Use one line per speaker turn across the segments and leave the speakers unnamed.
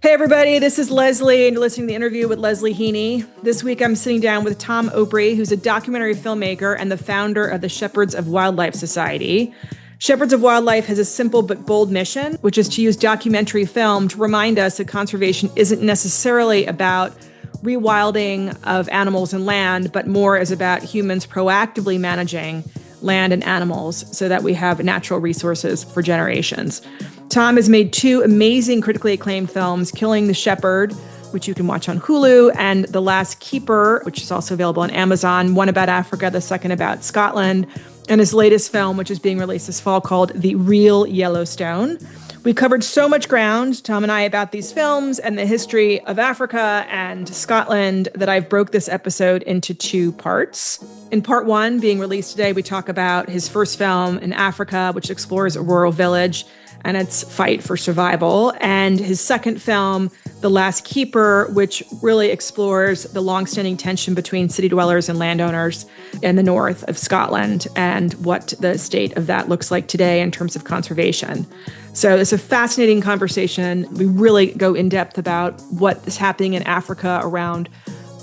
Hey everybody, this is Leslie and you're listening to the interview with Leslie Heaney. This week I'm sitting down with Tom Opre, who's a documentary filmmaker and the founder of the Shepherds of Wildlife Society. Shepherds of Wildlife has a simple but bold mission, which is to use documentary film to remind us that conservation isn't necessarily about rewilding of animals and land, but more is about humans proactively managing land and animals so that we have natural resources for generations. Tom has made two amazing critically acclaimed films, Killing the Shepherd, which you can watch on Hulu, and The Last Keeper, which is also available on Amazon, one about Africa, the second about Scotland, and his latest film, which is being released this fall, called The Real Yellowstone. We covered so much ground, Tom and I, about these films and the history of Africa and Scotland that I've broke this episode into two parts. In part one, being released today, we talk about his first film in Africa, which explores a rural village and its fight for survival, and his second film, The Last Keeper, which really explores the longstanding tension between city dwellers and landowners in the north of Scotland and what the state of that looks like today in terms of conservation. So it's a fascinating conversation. We really go in depth about what is happening in Africa around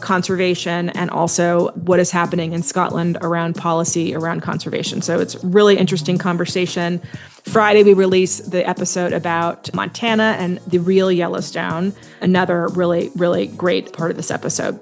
conservation and also what is happening in Scotland around policy around conservation. So it's a really interesting conversation. Friday, we release the episode about Montana and the real Yellowstone, another really, really great part of this episode.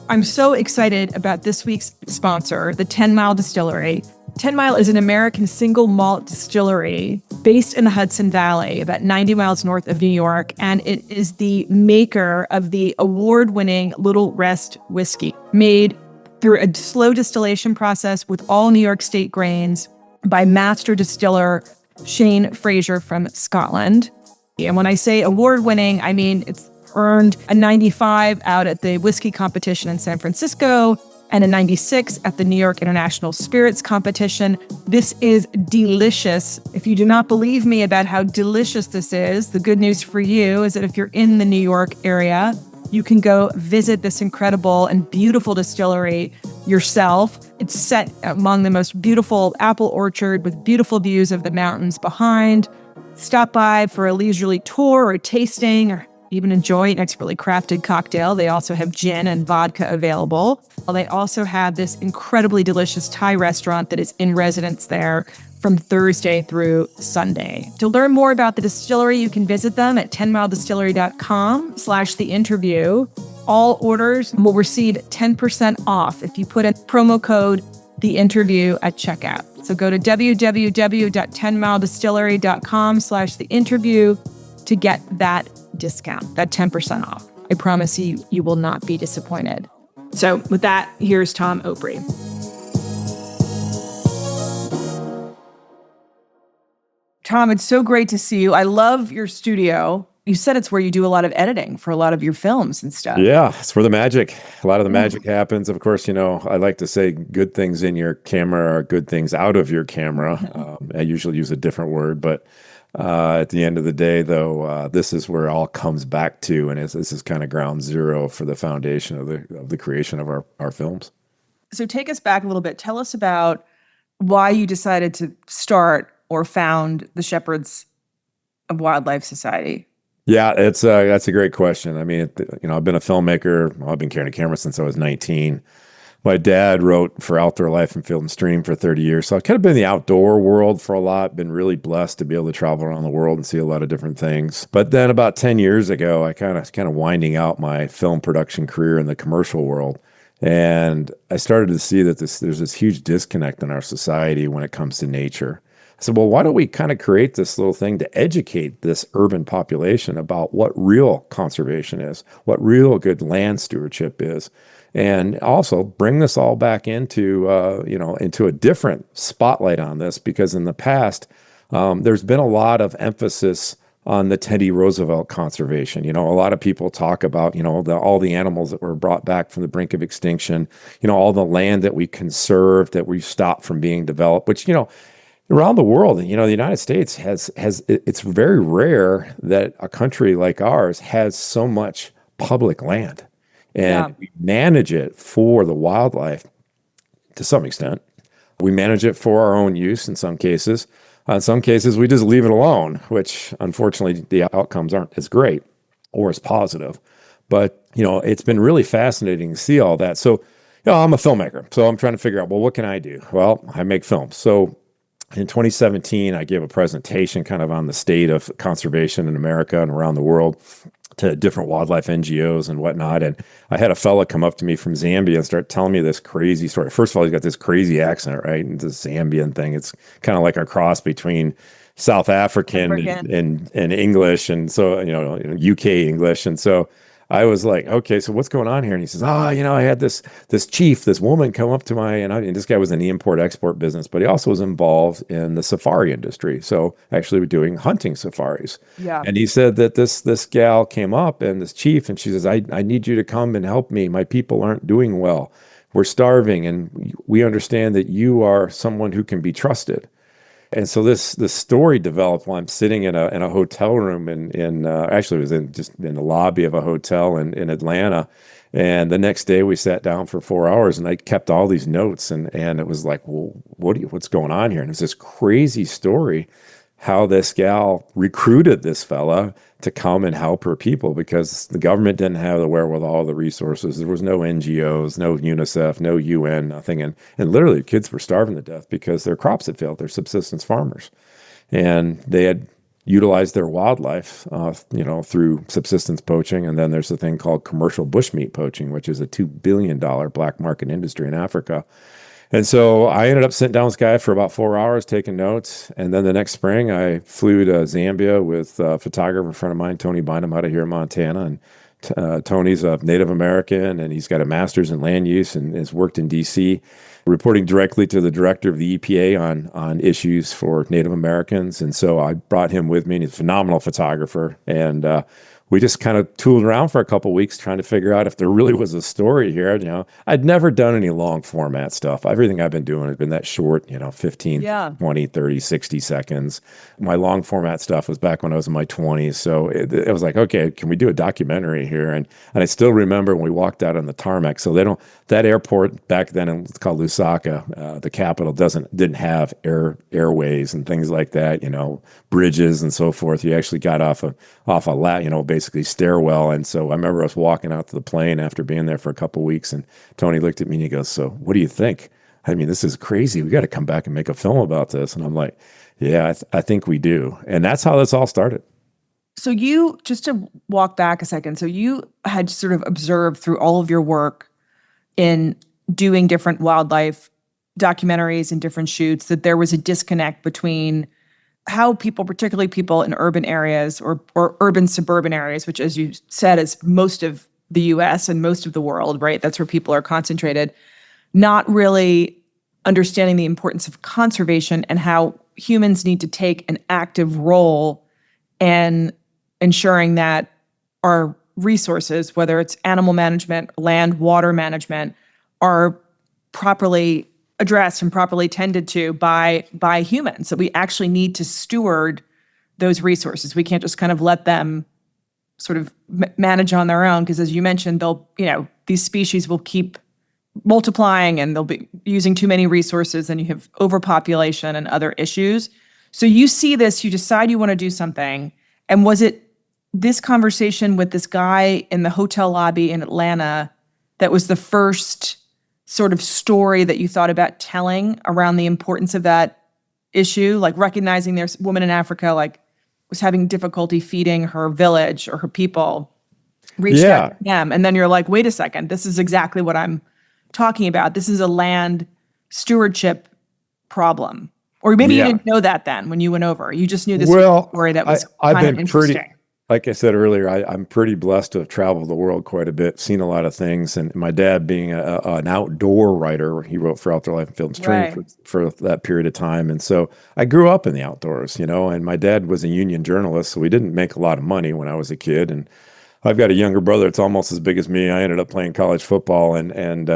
I'm so excited about this week's sponsor, the 10 Mile Distillery. 10 Mile is an American single malt distillery based in the Hudson Valley, about 90 miles north of New York, and it is the maker of the award-winning Little Rest whiskey, made through a slow distillation process with all New York State grains by master distiller Shane Fraser from Scotland. And when I say award-winning, I mean it's earned a 95 out at the whiskey competition in San Francisco and a 96 at the New York International Spirits Competition. This is delicious. If you do not believe me about how delicious this is, the good news for you is that if you're in the New York area, you can go visit this incredible and beautiful distillery yourself. It's set among the most beautiful apple orchard with beautiful views of the mountains behind. Stop by for a leisurely tour or tasting, or even enjoy an expertly crafted cocktail. They also have gin and vodka available. They also have this incredibly delicious Thai restaurant that is in residence there from Thursday through Sunday. To learn more about the distillery, you can visit them at 10miledistillery.com/the-interview. All orders will receive 10% off if you put in promo code the-interview at checkout. So go to www.10miledistillery.com/the-interview to get that discount, that 10% off. I promise you, you will not be disappointed. So with that, here's Tom Opre. Tom, it's so great to see you. I love your studio. You said it's where you do a lot of editing for a lot of your films and stuff.
Yeah, it's where a lot of the magic happens. Of course, I like to say good things in your camera are good things out of your camera. I usually use a different word, but at the end of the day, though, this is where it all comes back to, and this is kind of ground zero for the foundation of the creation of our films.
So take us back a little bit. Tell us about why you decided to start or found the Shepherds of Wildlife Society.
Yeah, that's a great question. I mean, I've been a filmmaker. I've been carrying a camera since I was 19. My dad wrote for Outdoor Life and Field and Stream for 30 years. So I've kind of been in the outdoor world for a lot, been really blessed to be able to travel around the world and see a lot of different things. But then about 10 years ago, I kind of winding out my film production career in the commercial world. And I started to see that there's this huge disconnect in our society when it comes to nature. I said, well, why don't we kind of create this little thing to educate this urban population about what real conservation is, what real good land stewardship is, and also bring this all back into a different spotlight on this, because in the past, there's been a lot of emphasis on the Teddy Roosevelt conservation. A lot of people talk about, all the animals that were brought back from the brink of extinction, all the land that we conserved, that we stopped from being developed, which, around the world, the United States it's very rare that a country like ours has so much public land, and we manage it for the wildlife to some extent. We manage it for our own use in some cases. In some cases, we just leave it alone, which unfortunately the outcomes aren't as great. or as positive. But, it's been really fascinating to see all that. So, I'm a filmmaker. So I'm trying to figure out, well, what can I do? Well, I make films. So in 2017, I gave a presentation kind of on the state of conservation in America and around the world to different wildlife NGOs and whatnot. And I had a fella come up to me from Zambia and start telling me this crazy story. First of all, he's got this crazy accent, right? And this Zambian thing. It's kind of like a cross between South African and English. And so, UK English. And so I was like, okay, so what's going on here? And he says, I had this chief, this woman come up to and this guy was in the import-export business, but he also was involved in the safari industry. So actually we're doing hunting safaris.
Yeah.
And he said that this gal came up and this chief, and she says, I need you to come and help me. My people aren't doing well. We're starving, and we understand that you are someone who can be trusted. And so this story developed while I'm sitting in a hotel room actually it was just in the lobby of a hotel in Atlanta. And the next day we sat down for 4 hours, and I kept all these notes, and it was like, well, what's going on here? And it was this crazy story how this gal recruited this fella to come and help her people because the government didn't have the wherewithal, the resources. There was no NGOs, no UNICEF, no UN, nothing. And literally kids were starving to death because their crops had failed. They're subsistence farmers. And they had utilized their wildlife, through subsistence poaching. And then there's a thing called commercial bushmeat poaching, which is a $2 billion black market industry in Africa. And so I ended up sitting down with this guy for about 4 hours taking notes. And then the next spring, I flew to Zambia with a photographer friend of mine, Tony Bynum, out of here in Montana. And Tony's a Native American, and he's got a master's in land use and has worked in D.C., reporting directly to the director of the EPA on issues for Native Americans. And so I brought him with me, and he's a phenomenal photographer. And we just kind of tooled around for a couple of weeks trying to figure out if there really was a story here. I'd never done any long format stuff. Everything I've been doing has been that short, 15, 20, 30, 60 seconds. My long format stuff was back when I was in my 20s. So it was like, okay, can we do a documentary here? And I still remember when we walked out on the tarmac. So that airport back then, it's called Lusaka, the capital, didn't have airways and things like that, bridges and so forth. You actually got off a lat, basically stairwell. And so I remember us walking out to the plane after being there for a couple of weeks, and Tony looked at me and he goes, so what do you think? I mean, this is crazy. We got to come back and make a film about this. And I'm like, yeah, I think we do. And that's how this all started.
So you, just to walk back a second, so you had sort of observed through all of your work in doing different wildlife documentaries and different shoots that there was a disconnect between how people, particularly people in urban areas or urban suburban areas, which, as you said, is most of the US and most of the world, right? That's where people are concentrated, not really understanding the importance of conservation and how humans need to take an active role in ensuring that our resources, whether it's animal management, land, water management, are properly addressed and properly tended to by humans, that we actually need to steward those resources. We can't just kind of let them sort of manage on their own, because as you mentioned, these species will keep multiplying and they'll be using too many resources, and you have overpopulation and other issues. So you see this, you decide you want to do something. And was it this conversation with this guy in the hotel lobby in Atlanta that was the first sort of story that you thought about telling around the importance of that issue, like recognizing there's a woman in Africa, like was having difficulty feeding her village or her people, reached out to them. And then you're like, wait a second, this is exactly what I'm talking about. This is a land stewardship problem. Or maybe you didn't know that then when you went over. You just knew this story that was kind of interesting.
Like I said earlier, I'm pretty blessed to have traveled the world quite a bit, seen a lot of things. And my dad being an outdoor writer, he wrote for Outdoor Life and Film Stream for that period of time. And so I grew up in the outdoors, and my dad was a union journalist, so we didn't make a lot of money when I was a kid. And I've got a younger brother that's almost as big as me. I ended up playing college football,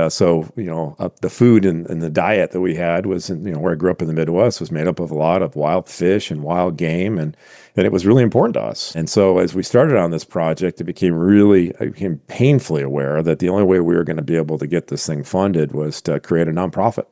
so the food and the diet that we had was, where I grew up in the Midwest, was made up of a lot of wild fish and wild game, and it was really important to us. And so as we started on this project, I became painfully aware that the only way we were going to be able to get this thing funded was to create a nonprofit.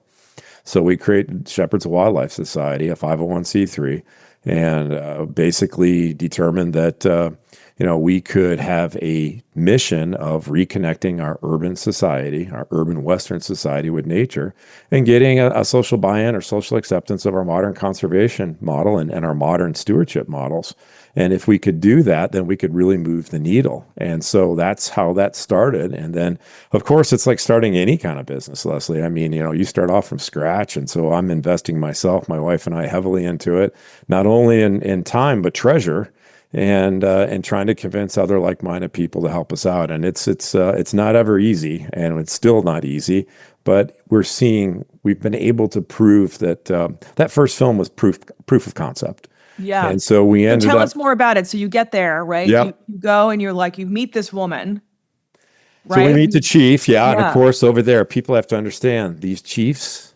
So we created Shepherds of Wildlife Society, a 501c3, and basically determined that we could have a mission of reconnecting our urban society, our urban Western society with nature, and getting a social buy-in or social acceptance of our modern conservation model and our modern stewardship models. And if we could do that, then we could really move the needle. And so that's how that started. And then, of course, it's like starting any kind of business, Leslie. I mean, you start off from scratch. And so I'm investing myself, my wife and I, heavily into it, not only in time, but treasure, and trying to convince other like-minded people to help us out. And it's not ever easy, and it's still not easy. But we've been able to prove that that first film was proof of concept.
Yeah.
And so we ended up.
Tell us more about it. So you get there, right?
Yep.
You go and you're like, you meet this woman, right?
So we meet the chief. Yeah. And
Yeah.
of course, over there, people have to understand these chiefs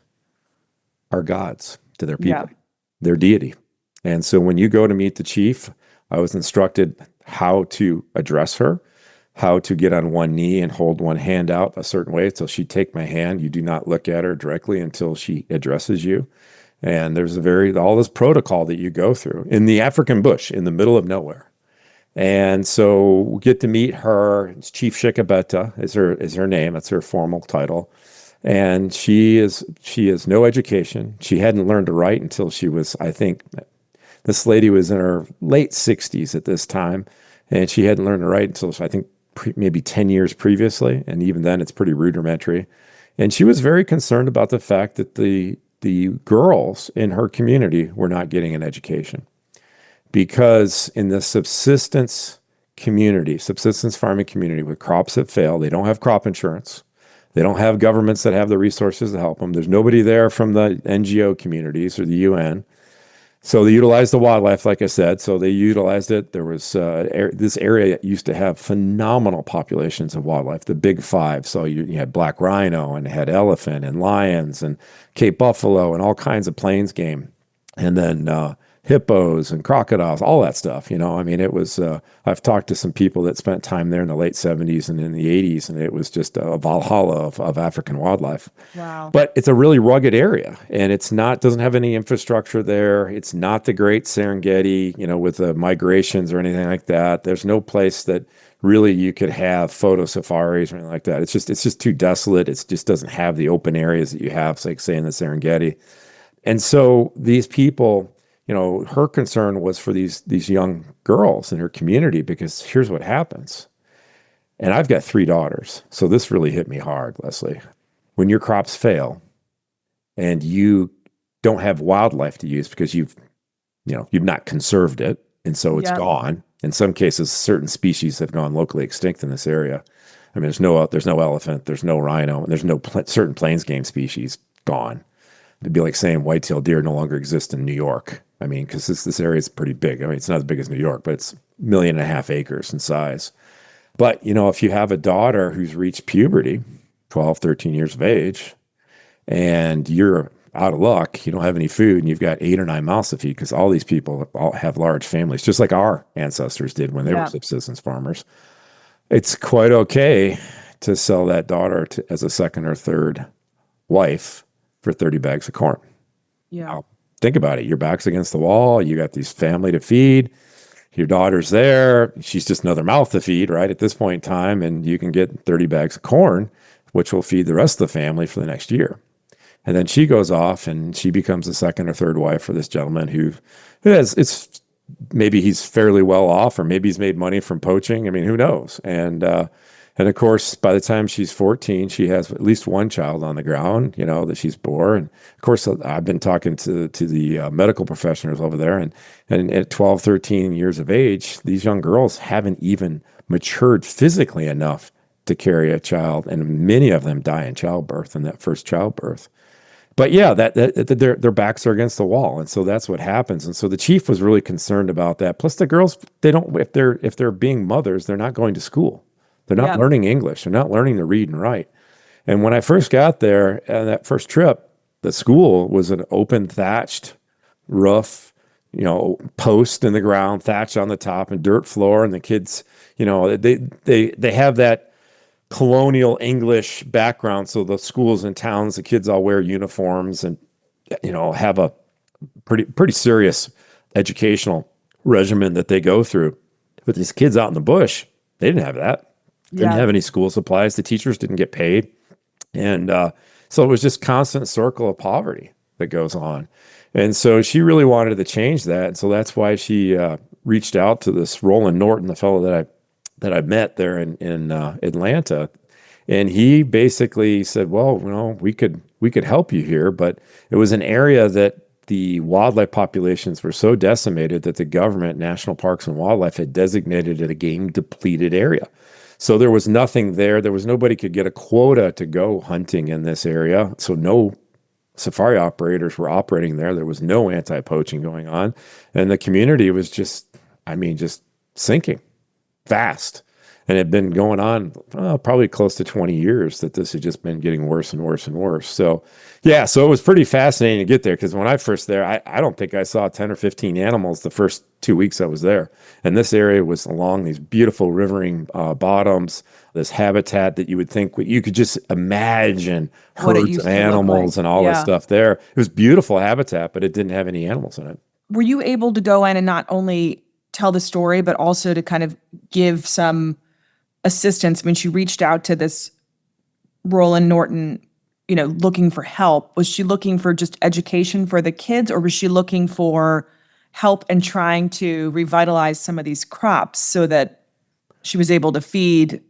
are gods to their people, their deity. And so when you go to meet the chief, I was instructed how to address her, how to get on one knee and hold one hand out a certain way. So she'd take my hand. You do not look at her directly until she addresses you. And there's all this protocol that you go through in the African bush in the middle of nowhere. And so we get to meet her. It's Chief Shikabeta is her name. That's her formal title. And she has no education. She hadn't learned to write until she was, I think, this lady was in her late 60s at this time. And she hadn't learned to write until, I think, maybe 10 years previously. And even then, it's pretty rudimentary. And she was very concerned about the fact that the girls in her community were not getting an education, because in the subsistence farming community with crops that fail, they don't have crop insurance. They don't have governments that have the resources to help them. There's nobody there from the NGO communities or the UN. So they utilized the wildlife, like I said. So they utilized it. There was this area used to have phenomenal populations of wildlife, the big five. So you had black rhino and had elephant and lions and Cape buffalo and all kinds of plains game. And then hippos and crocodiles, all that stuff. I mean, it was, I've talked to some people that spent time there in the late 70s and in the 80s, and it was just a Valhalla of African wildlife.
Wow.
But it's a really rugged area, and doesn't have any infrastructure there. It's not the great Serengeti, with the migrations or anything like that. There's no place that really you could have photo safaris or anything like that. It's just too desolate. It just doesn't have the open areas that you have, like say in the Serengeti. And so these people, her concern was for these young girls in her community, because here's what happens. And I've got 3 daughters. So this really hit me hard, Leslie. When your crops fail and you don't have wildlife to use because you've not conserved it, and so it's gone. In some cases, certain species have gone locally extinct in this area. I mean, there's no elephant, there's no rhino, and there's no certain plains game species gone. It'd be like saying white-tailed deer no longer exist in New York. I mean, because this area is pretty big. I mean, it's not as big as New York, but it's 1.5 million acres in size. But, if you have a daughter who's reached puberty, 12, 13 years of age, and you're out of luck, you don't have any food, and you've got 8 or 9 mouths to feed, because all these people all have large families, just like our ancestors did when they were subsistence farmers. It's quite okay to sell that daughter as a second or third wife for 30 bags of corn.
Yeah.
Now, think about it. Your back's against the wall. You got these family to feed. Your daughter's there. She's just another mouth to feed, right, at this point in time. And you can get 30 bags of corn, which will feed the rest of the family for the next year. And then she goes off and she becomes the second or third wife for this gentleman who maybe he's fairly well off, or maybe he's made money from poaching. I mean, who knows? And of course, by the time she's 14, she has at least one child on the ground, that she's born. And of course, I've been talking to the medical professionals over there, and at 12, 13 years of age, these young girls haven't even matured physically enough to carry a child, and many of them die in childbirth, in that first childbirth. But yeah, their backs are against the wall, and so that's what happens. And so the chief was really concerned about that. Plus, the girls, if they're being mothers, they're not going to school. They're not learning English. They're not learning to read and write. And when I first got there, on that first trip, the school was an open thatched roof, post in the ground, thatch on the top, and dirt floor. And the kids, they have that colonial English background. So the schools and towns, the kids all wear uniforms and, have a pretty serious educational regimen that they go through. But these kids out in the bush, they didn't have that. They didn't have any school supplies. The teachers didn't get paid. And so it was just constant circle of poverty that goes on. And so she really wanted to change that. And so that's why she reached out to this Roland Norton, the fellow that I met there in Atlanta. And he basically said, well, we could help you here, but it was an area that the wildlife populations were so decimated that the government, National Parks and Wildlife, had designated it a game depleted area. So there was nothing there. There was nobody could get a quota to go hunting in this area. So no safari operators were operating there. There was no anti-poaching going on. And the community was just sinking fast. And it had been going on probably close to 20 years that this had just been getting worse and worse and worse. So, yeah, so it was pretty fascinating to get there because when I first there, I don't think I saw 10 or 15 animals the first 2 weeks I was there. And this area was along these beautiful rivering bottoms, this habitat that you would think you could just imagine herds of animals and all this stuff there. It was beautiful habitat, but it didn't have any animals in it.
Were you able to go in and not only tell the story, but also to kind of give some assistance? I mean, she reached out to this Roland Norton, looking for help. Was she looking for just education for the kids, or was she looking for help in trying to revitalize some of these crops so that she was able to feed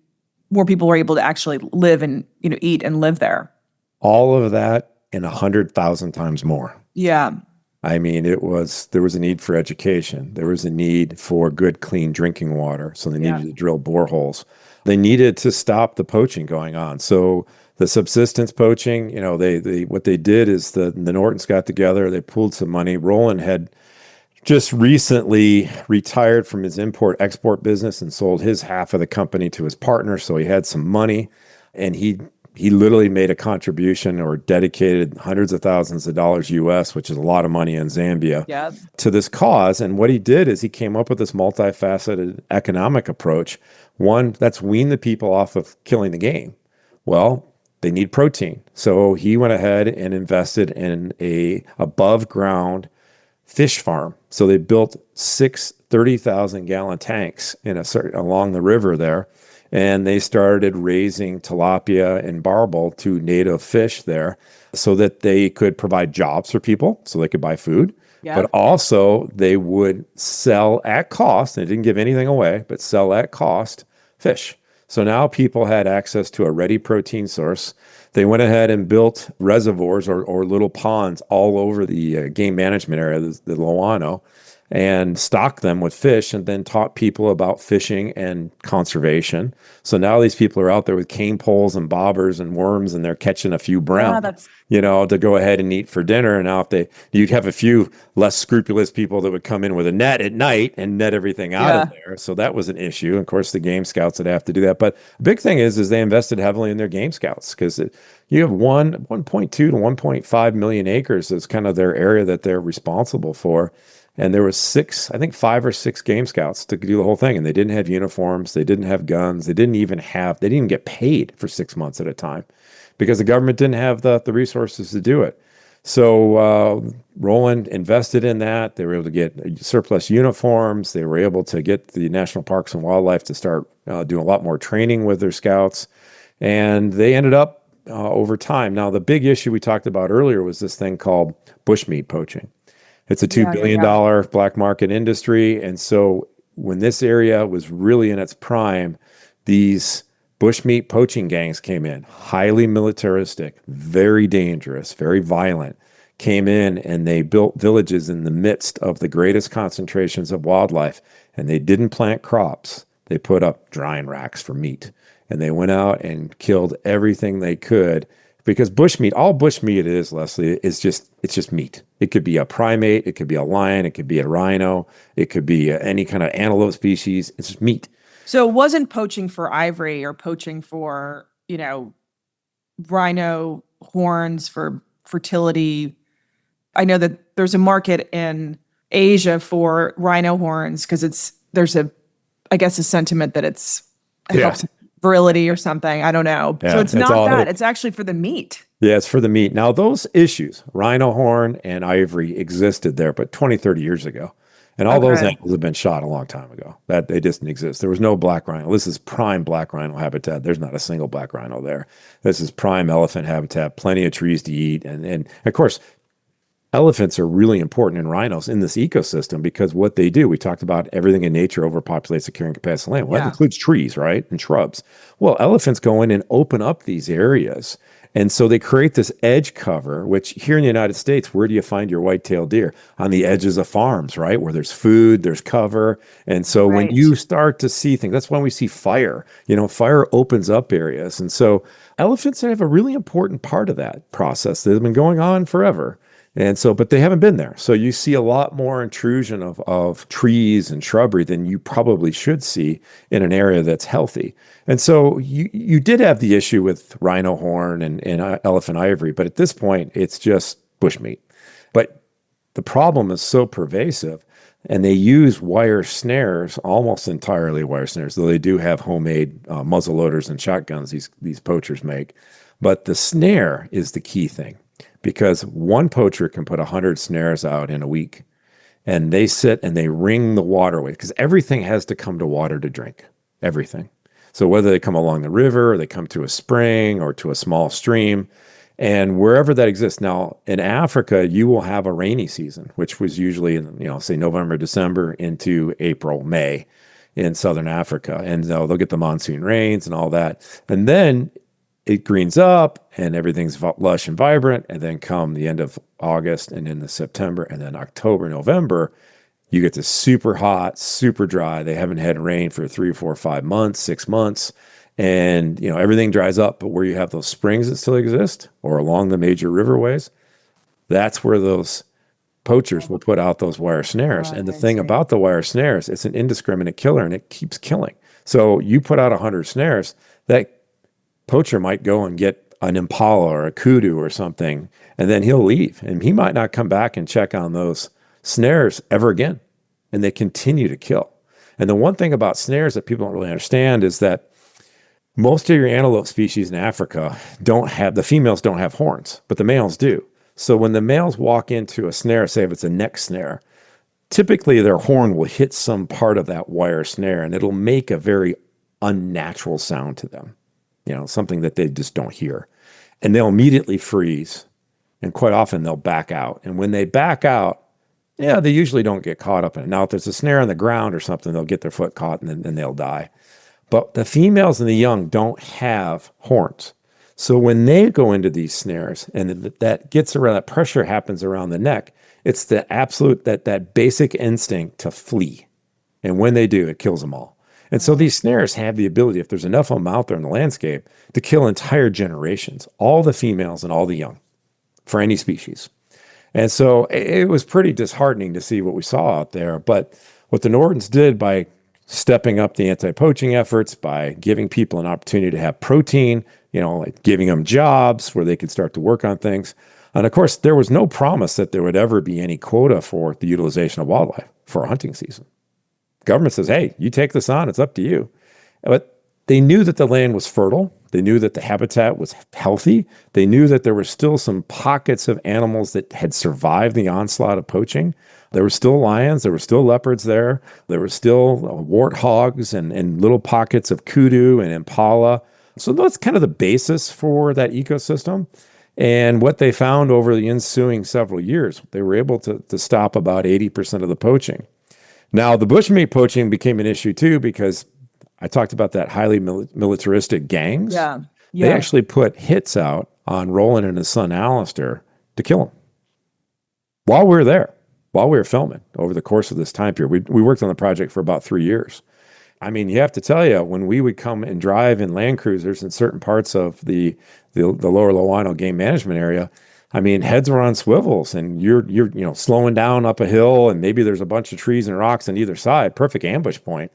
more people, were able to actually live and, eat and live there?
All of that and 100,000 times more.
Yeah.
I mean, there was a need for education. There was a need for good, clean drinking water. So they needed to drill boreholes. They needed to stop the poaching going on. So the subsistence poaching, they what they did is the Nortons got together. They pooled some money. Roland had just recently retired from his import-export business and sold his half of the company to his partner. So he had some money, and he literally made a contribution or dedicated hundreds of thousands of dollars US, which is a lot of money in Zambia, to this cause. And what he did is he came up with this multifaceted economic approach. One, that's wean the people off of killing the game. Well, they need protein. So he went ahead and invested in a above ground fish farm. So they built 6 30,000-gallon tanks along the river there. And they started raising tilapia and barbel to native fish there so that they could provide jobs for people so they could buy food. Yeah. But also they would sell at cost. They didn't give anything away, but sell at cost fish. So now people had access to a ready protein source. They went ahead and built reservoirs or little ponds all over the game management area, the Loano, and stocked them with fish, and then taught people about fishing and conservation. So now these people are out there with cane poles and bobbers and worms, and they're catching a few brown, to go ahead and eat for dinner. And now you'd have a few less scrupulous people that would come in with a net at night and net everything out of there. So that was an issue. Of course, the game scouts would have to do that. But the big thing is they invested heavily in their game scouts because you have 1.2 to 1.5 million acres is kind of their area that they're responsible for. And there was 5 or 6 game scouts to do the whole thing. And they didn't have uniforms. They didn't have guns. They didn't even get paid for 6 months at a time because the government didn't have the resources to do it. So Roland invested in that. They were able to get surplus uniforms. They were able to get the National Parks and Wildlife to start doing a lot more training with their scouts. And they ended up over time. Now, the big issue we talked about earlier was this thing called bushmeat poaching. It's a $2 billion black market industry. And so when this area was really in its prime, these bushmeat poaching gangs came in, highly militaristic, very dangerous, very violent, came in and they built villages in the midst of the greatest concentrations of wildlife. And they didn't plant crops. They put up drying racks for meat. And they went out and killed everything they could. Because bushmeat, all bushmeat is, Leslie, it's just meat. It could be a primate, it could be a lion, it could be a rhino, it could be any kind of antelope species. It's just meat.
So it wasn't poaching for ivory or poaching for, rhino horns for fertility. I know that there's a market in Asia for rhino horns because there's a sentiment that it helps virility or something. I don't know. Yeah, so it's not that. It's actually for the meat.
Yeah, it's for the meat. Now, those issues, rhino horn and ivory, existed there, but 20, 30 years ago. And all those
Okay.
animals have been shot a long time ago. That they just didn't exist. There was no black rhino. This is prime black rhino habitat. There's not a single black rhino there. This is prime elephant habitat, plenty of trees to eat. And of course, elephants are really important in rhinos in this ecosystem because what they do, we talked about everything in nature overpopulates the carrying capacity of land. Well, that
Yeah.
includes trees, right? And shrubs. Well, elephants go in and open up these areas. And so they create this edge cover, which here in the United States, where do you find your white-tailed deer? On the edges of farms, right? Where there's food, there's cover. And so when
Right.
you start to see things, that's when we see fire. Fire opens up areas. And so elephants have a really important part of that process that has been going on forever. And so, but they haven't been there. So you see a lot more intrusion of trees and shrubbery than you probably should see in an area that's healthy. And so you did have the issue with rhino horn and elephant ivory, but at this point, it's just bushmeat. But the problem is so pervasive, and they use wire snares, almost entirely wire snares, though they do have homemade muzzle loaders and shotguns these poachers make. But the snare is the key thing, because one poacher can put 100 snares out in a week, and they sit and they ring the waterway because everything has to come to water to drink, everything. So whether they come along the river or they come to a spring or to a small stream, and wherever that exists. Now, in Africa, you will have a rainy season, which was usually, say November, December into April, May in Southern Africa. And they'll get the monsoon rains and all that. And then it greens up and everything's lush and vibrant. And then come the end of August and into September and then October, November, you get this super hot, super dry. They haven't had rain for 3 or 4 or 5 months, 6 months. And, everything dries up. But where you have those springs that still exist or along the major riverways, that's where those poachers will put out those wire snares.
Oh,
And the
I
thing
see.
about the wire snares, it's an indiscriminate killer and it keeps killing. So you put out 100 snares, that poacher might go and get an impala or a kudu or something, and then he'll leave. And he might not come back and check on those snares ever again. And they continue to kill. And the one thing about snares that people don't really understand is that most of your antelope species in Africa the females don't have horns, but the males do. So when the males walk into a snare, say if it's a neck snare, typically their horn will hit some part of that wire snare and it'll make a very unnatural sound to them, something that they just don't hear. And they'll immediately freeze. And quite often they'll back out. And when they back out, they usually don't get caught up in it. Now, if there's a snare on the ground or something, they'll get their foot caught and then they'll die. But the females and the young don't have horns. So when they go into these snares and that gets around, that pressure happens around the neck, it's the absolute, that basic instinct to flee. And when they do, it kills them all. And so these snares have the ability, if there's enough of them out there in the landscape, to kill entire generations, all the females and all the young for any species. And so it was pretty disheartening to see what we saw out there. But what the Nortons did by stepping up the anti-poaching efforts, by giving people an opportunity to have protein, like giving them jobs where they could start to work on things. And of course, there was no promise that there would ever be any quota for the utilization of wildlife for a hunting season. Government says, hey, you take this on, it's up to you. But they knew that the land was fertile. They knew that the habitat was healthy. They knew that there were still some pockets of animals that had survived the onslaught of poaching. There were still lions. There were still leopards there. There were still warthogs and little pockets of kudu and impala. So that's kind of the basis for that ecosystem. And what they found over the ensuing several years, they were able to stop about 80% of the poaching. Now, the bushmeat poaching became an issue too because I talked about that highly militaristic gangs.
Yeah.
They actually put hits out on Roland and his son Alistair to kill him while we were there, while we were filming over the course of this time period. We worked on the project for about 3 years. I mean, you have to tell you, when we would come and drive in Land Cruisers in certain parts of the lower Lowino game management area, I mean, heads were on swivels and you're slowing down up a hill and maybe there's a bunch of trees and rocks on either side, perfect ambush point.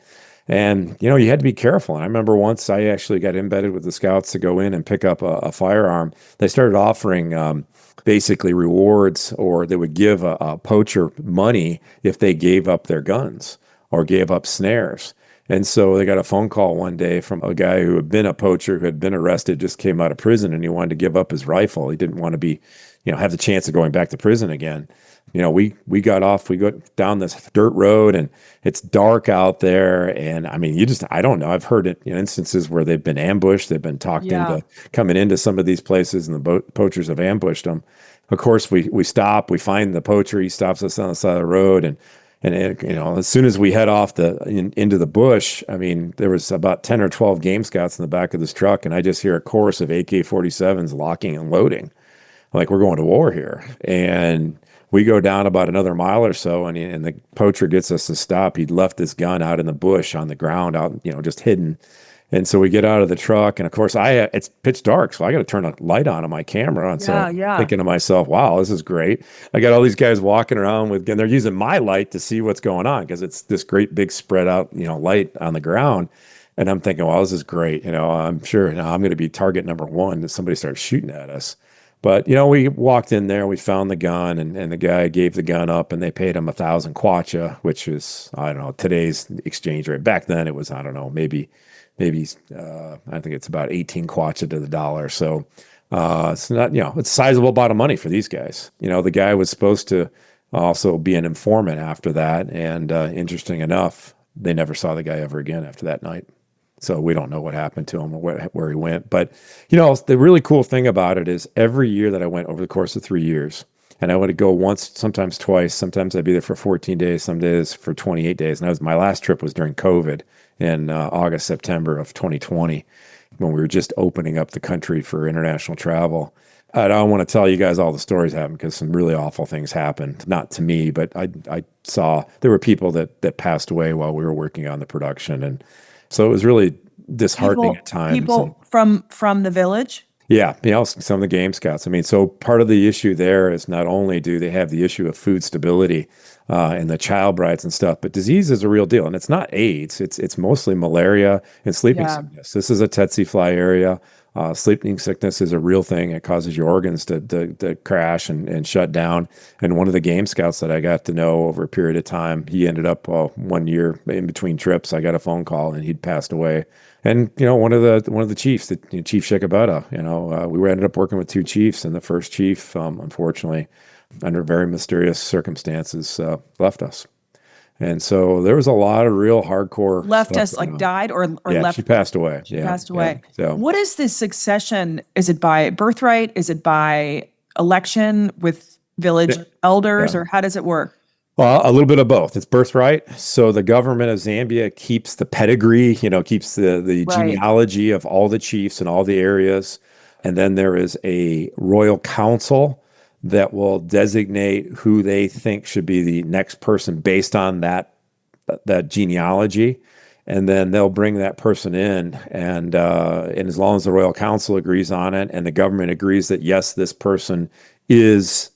And, you had to be careful. And I remember once I actually got embedded with the scouts to go in and pick up a firearm. They started offering basically rewards, or they would give a poacher money if they gave up their guns or gave up snares. And so they got a phone call one day from a guy who had been a poacher, who had been arrested, just came out of prison, and he wanted to give up his rifle. He didn't want to be, have the chance of going back to prison again. we got off, we go down this dirt road and it's dark out there. And I mean, I don't know. I've heard it, instances where they've been ambushed, they've been talked into coming into some of these places and the poachers have ambushed them. Of course, we stop, we find the poacher, he stops us on the side of the road and as soon as we head off into the bush, I mean, there was about 10 or 12 game scouts in the back of this truck, and I just hear a chorus of AK-47s locking and loading. Like, we're going to war here. And we go down about another mile or so, and the poacher gets us to stop. He'd left his gun out in the bush on the ground, out, just hidden. And so we get out of the truck, and of course, it's pitch dark, so I got to turn a light on my camera. And so I'm thinking to myself, wow, this is great. I got all these guys walking around and they're using my light to see what's going on because it's this great big spread out, light on the ground. And I'm thinking, wow, this is great. I'm sure I'm going to be target number one if somebody starts shooting at us. But, we walked in there, we found the gun, and the guy gave the gun up, and they paid him 1,000 kwacha, which is, I don't know, today's exchange rate. Back then it was, I don't know, maybe I think it's about 18 kwacha to the dollar. So it's not, it's a sizable amount of money for these guys. The guy was supposed to also be an informant after that. And interesting enough, they never saw the guy ever again after that night. So we don't know what happened to him or where he went. But, the really cool thing about it is every year that I went over the course of 3 years, and I would go once, sometimes twice, sometimes I'd be there for 14 days, some days for 28 days. And my last trip was during COVID in August, September of 2020, when we were just opening up the country for international travel. I don't want to tell you guys all the stories happened because some really awful things happened. Not to me, but I saw there were people that passed away while we were working on the production. And so it was really disheartening at times.
People from the village?
Yeah, some of the game scouts. I mean, so part of the issue there is not only do they have the issue of food stability and the child brides and stuff, but disease is a real deal. And it's not AIDS. It's mostly malaria and sleeping sickness. This is a tsetse fly area. Sleeping sickness is a real thing. It causes your organs to crash and shut down. And one of the game scouts that I got to know over a period of time, he ended up 1 year in between trips. I got a phone call and he'd passed away. And one of the chiefs, Chief Shikabata, we ended up working with two chiefs, and the first chief, unfortunately, under very mysterious circumstances, left us. And so there was a lot of real hardcore
left us, like died or
yeah,
left.
She passed away.
She passed away.
Yeah. So
what is this succession? Is it by birthright? Is it by election with village elders, or how does it work?
Well, a little bit of both. It's birthright. So the government of Zambia keeps the pedigree, keeps the genealogy of all the chiefs in all the areas. And then there is a royal council that will designate who they think should be the next person based on that genealogy. And then they'll bring that person in. And as long as the royal council agrees on it and the government agrees that, yes, this person is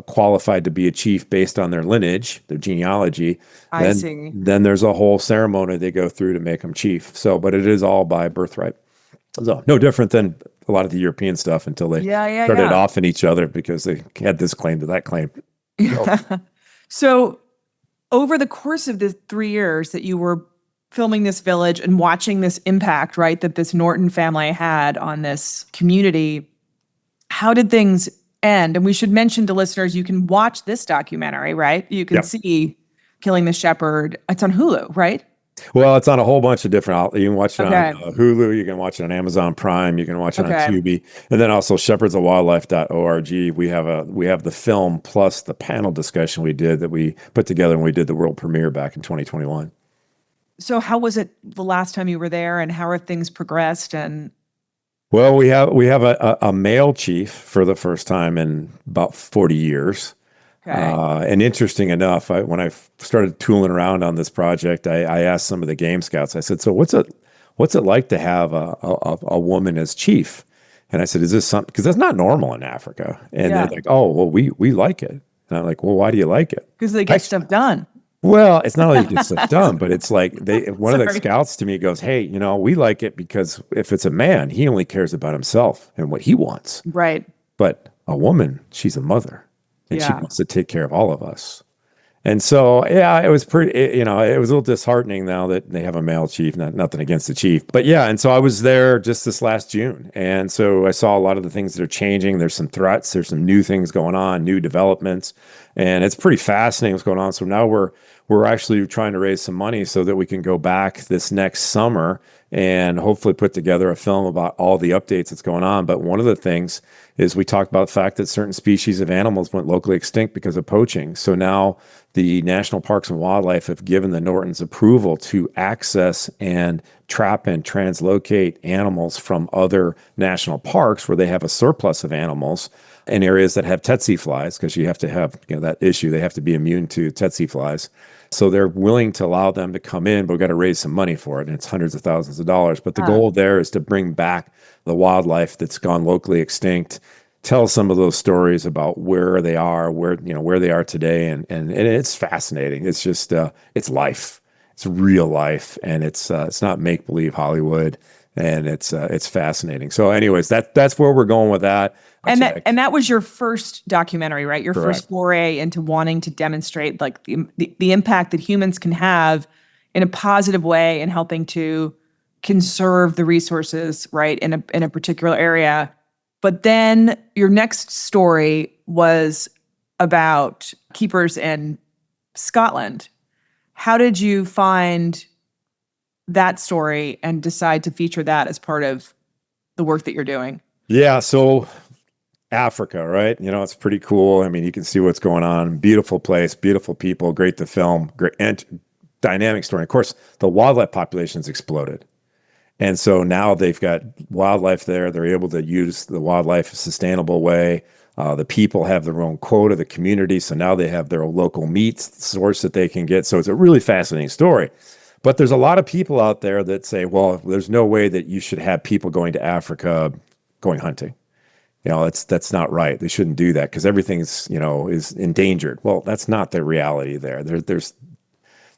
qualified to be a chief based on their lineage, their genealogy, then there's a whole ceremony they go through to make them chief. So, but it is all by birthright. So no different than a lot of the European stuff until they started offing each other because they had this claim to that claim.
So over the course of the 3 years that you were filming this village and watching this impact, right, that this Norton family had on this community, how did things end? And we should mention to listeners, you can watch this documentary, right? You can see Killing the Shepherd. It's on Hulu, right?
Well, it's on a whole bunch of different. You can watch it on Hulu. You can watch it on Amazon Prime. You can watch it on Tubi, and then also shepherdsofwildlife.org. We have the film plus the panel discussion we did that we put together when we did the world premiere back in 2021.
So, how was it the last time you were there, and how have things progressed? And
well, we have a male chief for the first time in about 40 years. And interesting enough, when I started tooling around on this project, I asked some of the game scouts. I said, "So what's it like to have a woman as chief?" And I said, "Is this something?" Because that's not normal in Africa. And they're like, "Oh, well, we like it." And I'm like, "Well, why do you like it?"
Because they get stuff done.
Well, it's not like you get stuff done, but it's like one of the scouts to me goes, "Hey, we like it because if it's a man, he only cares about himself and what he wants.
Right.
But a woman, she's a mother. And she wants to take care of all of us." And so, yeah, it was pretty, it was a little disheartening now that they have a male chief, nothing against the chief. But yeah, and so I was there just this last June. And so I saw a lot of the things that are changing. There's some threats, there's some new things going on, new developments. And it's pretty fascinating what's going on. So now we're actually trying to raise some money so that we can go back this next summer and hopefully put together a film about all the updates that's going on. But one of the things is we talked about the fact that certain species of animals went locally extinct because of poaching. So now the National Parks and Wildlife have given the Nortons approval to access and trap and translocate animals from other national parks where they have a surplus of animals in areas that have tsetse flies, because you have to have that issue. They have to be immune to tsetse flies. So they're willing to allow them to come in, but we've got to raise some money for it. And it's hundreds of thousands of dollars. But the goal there is to bring back the wildlife that's gone locally extinct, tell some of those stories about where they are, where they are today. And it's fascinating. It's just, it's life. It's real life. And it's not make-believe Hollywood. And it's fascinating. So anyways, that's where we're going with that.
And that was your first documentary, right? Your
Correct.
first foray into wanting to demonstrate like the impact that humans can have in a positive way in helping to conserve the resources, right, in a particular area. But then your next story was about keepers in Scotland. How did you find that story and decide to feature that as part of the work that you're doing?
Yeah, so Africa, right? It's pretty cool. I mean, you can see what's going on. Beautiful place, beautiful people, great to film, great and dynamic story. Of course, the wildlife population's exploded. And so now they've got wildlife there. They're able to use the wildlife in a sustainable way. The people have their own quota, the community. So now they have their local meat source that they can get. So it's a really fascinating story. But there's a lot of people out there that say, well, there's no way that you should have people going to Africa going hunting. That's not right. They shouldn't do that because everything's, is endangered. Well, that's not the reality there. There's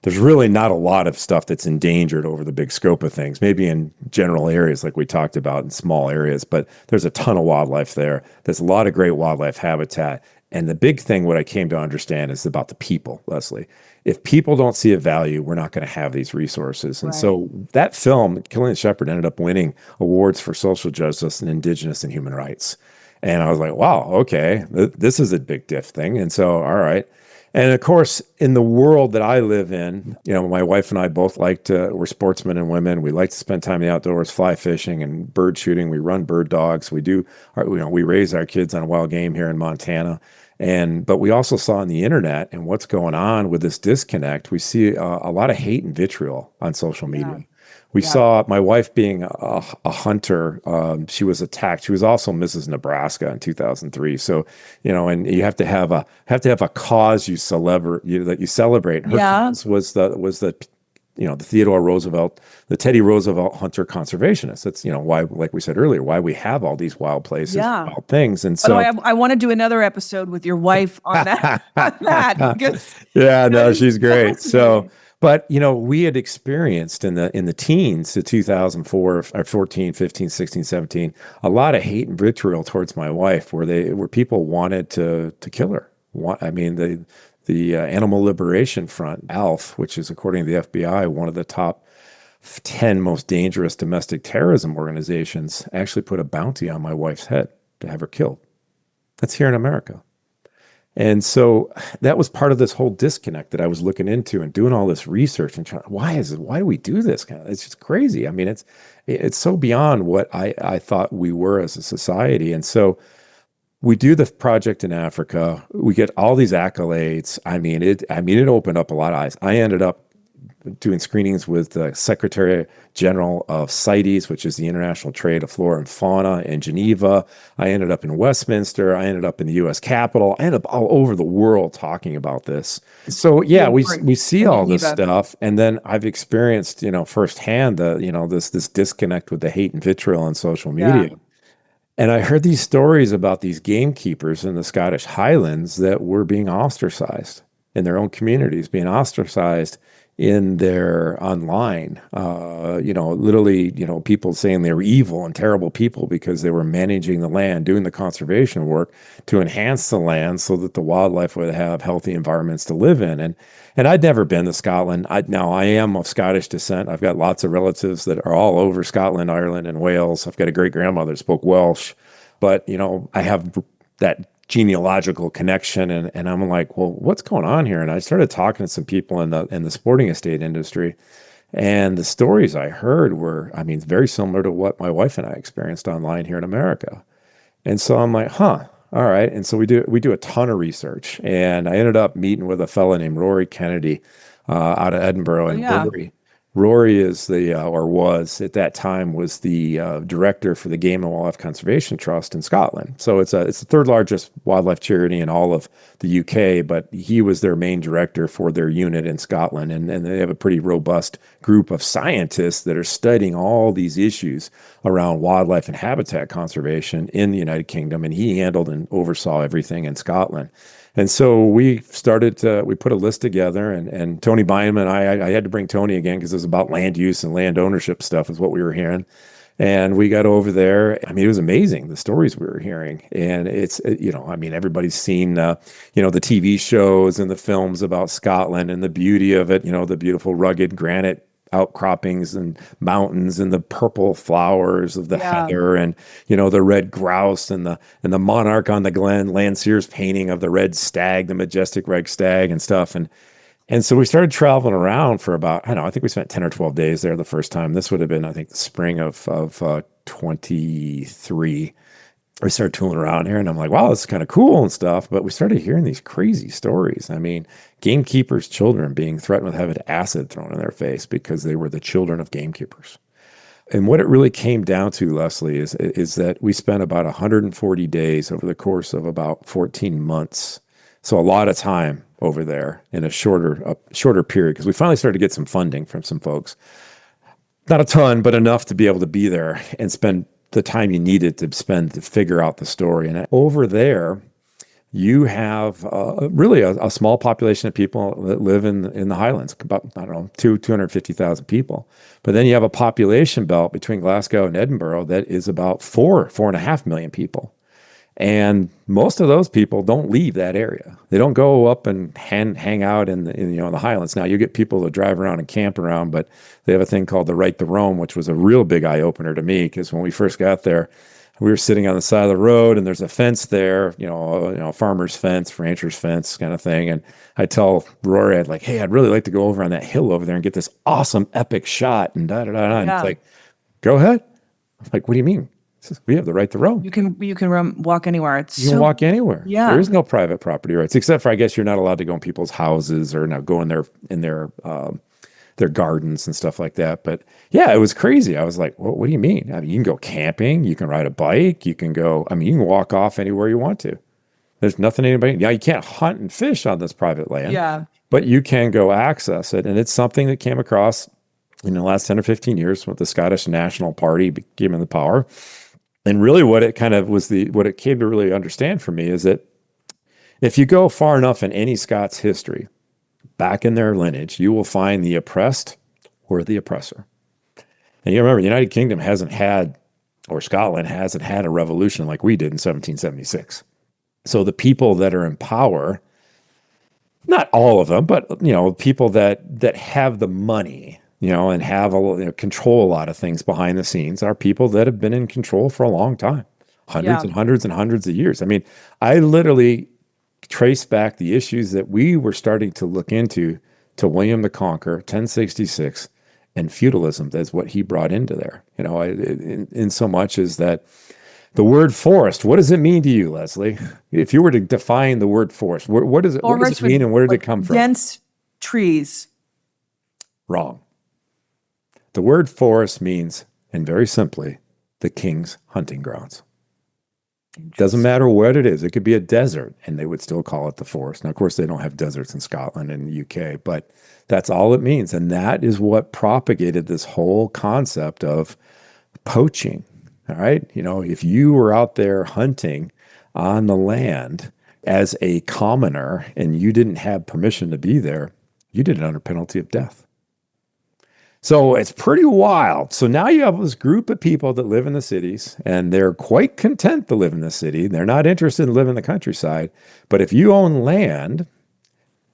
really not a lot of stuff that's endangered over the big scope of things, maybe in general areas like we talked about in small areas, but there's a ton of wildlife there. There's a lot of great wildlife habitat. And the big thing, what I came to understand is about the people, Leslie. If people don't see a value, we're not going to have these resources. And so that film, Killing the Shepherd, ended up winning awards for social justice and indigenous and human rights. And I was like, wow, okay, this is a big diff thing. And so, all right. And of course, in the world that I live in, my wife and I both we're sportsmen and women. We like to spend time in the outdoors, fly fishing and bird shooting. We run bird dogs. We raise our kids on wild game here in Montana. But we also saw on the internet and what's going on with this disconnect, we see a lot of hate and vitriol on social media. Yeah. We saw my wife being a hunter. She was attacked. She was also Mrs. Nebraska in 2003. So, and you have to have a cause you celebrate. Her cause was the Theodore Roosevelt, the Teddy Roosevelt hunter conservationist. That's, why, like we said earlier, why we have all these wild places, wild things. And so
I want to do another episode with your wife on that.
Yeah, no, she's great. So, but, we had experienced in the teens to 2004, or 14, 15, 16, 17, a lot of hate and vitriol towards my wife where people wanted to kill her. I mean, the Animal Liberation Front, ALF, which is, according to the FBI, one of the top 10 most dangerous domestic terrorism organizations, actually put a bounty on my wife's head to have her killed. That's here in America. And so that was part of this whole disconnect that I was looking into and doing all this research and trying, why do we do this? It's just crazy. I mean, it's so beyond what I thought we were as a society. And so we do the project in Africa. We get all these accolades. I mean, it opened up a lot of eyes. I ended up doing screenings with the Secretary General of CITES, which is the International Trade of Flora and Fauna, in Geneva. I ended up in Westminster. I ended up in the U.S. Capitol. I ended up all over the world talking about this. So yeah, we see all this stuff, and then I've experienced, firsthand this disconnect with the hate and vitriol on social media. Yeah. And I heard these stories about these gamekeepers in the Scottish Highlands that were being ostracized. in their own communities, being ostracized in their online, literally, people saying they were evil and terrible people because they were managing the land, doing the conservation work to enhance the land so that the wildlife would have healthy environments to live in. And I'd never been to Scotland. Now I am of Scottish descent. I've got lots of relatives that are all over Scotland, Ireland, and Wales. I've got a great grandmother that spoke Welsh, but I have that genealogical connection, and I'm like, well, what's going on here? And I started talking to some people in the sporting estate industry, and the stories I heard were, very similar to what my wife and I experienced online here in America. And so I'm like, huh, all right. And so we do a ton of research, and I ended up meeting with a fella named Rory Kennedy out of Edinburgh. And
yeah.
Rory is or was at that time, was the director for the Game and Wildlife Conservation Trust in Scotland. So it's the third largest wildlife charity in all of the UK, but he was their main director for their unit in Scotland. And they have a pretty robust group of scientists that are studying all these issues around wildlife and habitat conservation in the United Kingdom. And he handled and oversaw everything in Scotland. And so we put a list together, and Tony Bynum, I had to bring Tony again because it was about land use and land ownership stuff is what we were hearing. And we got over there. It was amazing, the stories we were hearing. And it's, everybody's seen, the TV shows and the films about Scotland and the beauty of it, the beautiful rugged granite outcroppings and mountains and the purple flowers of the heather and the red grouse and the monarch on the glen, Landseer's painting of the red stag, the majestic red stag and stuff. And so we started traveling around for about, I think we spent 10 or 12 days there the first time. This would have been, I think, the spring of 23. We started tooling around here, and I'm like, wow, this is kind of cool and stuff. But we started hearing these crazy stories. Gamekeepers' children being threatened with having acid thrown in their face because they were the children of gamekeepers. And what it really came down to, Leslie, is that we spent about 140 days over the course of about 14 months. So a lot of time over there in a shorter period, because we finally started to get some funding from some folks. Not a ton, but enough to be able to be there and spend the time you needed to spend to figure out the story. And over there, you have really a small population of people that live in the Highlands, about, 250,000 people. But then you have a population belt between Glasgow and Edinburgh that is about 4.5 million people. And most of those people don't leave that area. They don't go up and hang out in the Highlands. Now, you get people that drive around and camp around, but they have a thing called the right to roam, which was a real big eye opener to me, because when we first got there, we were sitting on the side of the road, and there's a fence there, farmer's fence, rancher's fence kind of thing. And I tell Rory, I'd really like to go over on that hill over there and get this awesome epic shot and da da da. And it's like, go ahead. I'm like, what do you mean? We have the right to roam.
You can walk anywhere.
You can walk anywhere.
Yeah.
There is no private property rights, except for, I guess, you're not allowed to go in people's houses or go in their gardens and stuff like that. But yeah, it was crazy. I was like, well, what do you mean? You can go camping, you can ride a bike, you can go, you can walk off anywhere you want to. There's nothing you can't hunt and fish on this private land.
Yeah.
But you can go access it. And it's something that came across in the last 10 or 15 years when the Scottish National Party came into power. And really what it kind of was what it came to really understand for me is that if you go far enough in any Scots history, back in their lineage, you will find the oppressed or the oppressor. And you remember, the United Kingdom Scotland hasn't had a revolution like we did in 1776. So the people that are in power, not all of them, but people that have the money, and have control a lot of things behind the scenes, are people that have been in control for a long time, hundreds and hundreds and hundreds of years. I literally trace back the issues that we were starting to look into to William the Conqueror, 1066, and feudalism. That's what he brought into there. In so much as that the word forest, what does it mean to you, Leslie? If you were to define the word forest, what does it mean, and where did it come from?
Dense trees.
Wrong. The word forest means, and very simply, the king's hunting grounds. Doesn't matter what it is. It could be a desert, and they would still call it the forest. Now, of course, they don't have deserts in Scotland and the UK, but that's all it means. And that is what propagated this whole concept of poaching. All right. If you were out there hunting on the land, as a commoner and you didn't have permission to be there, you did it under penalty of death. So it's pretty wild. So now you have this group of people that live in the cities and they're quite content to live in the city. They're not interested in living in the countryside. But if you own land,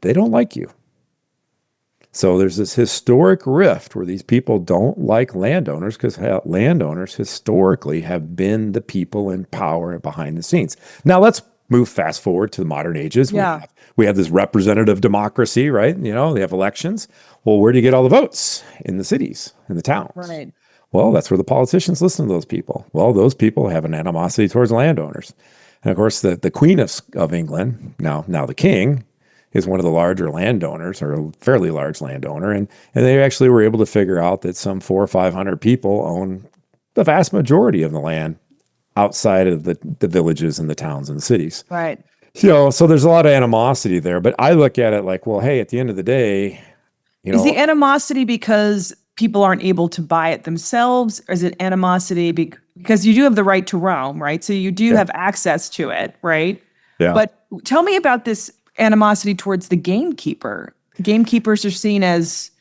they don't like you. So there's this historic rift where these people don't like landowners because landowners historically have been the people in power behind the scenes. Now let's move fast forward to the modern ages.
Yeah.
We have this representative democracy, right? You know, they have elections. Well, where do you get all the votes? In the cities, in the towns.
Right.
Well, that's where the politicians listen to those people. Well, those people have an animosity towards landowners. And of course, the Queen of England, now the King, is one of the larger landowners, or a fairly large landowner. And they actually were able to figure out that some 400 or 500 people own the vast majority of the land outside of the villages and the towns and the cities.
Right.
So there's a lot of animosity there. But I look at it like, well, hey, at the end of the day,
Is the animosity because people aren't able to buy it themselves? Or is it animosity because you do have the right to roam, right? So you do have access to it, right?
Yeah.
But tell me about this animosity towards the gamekeeper. Gamekeepers are seen as...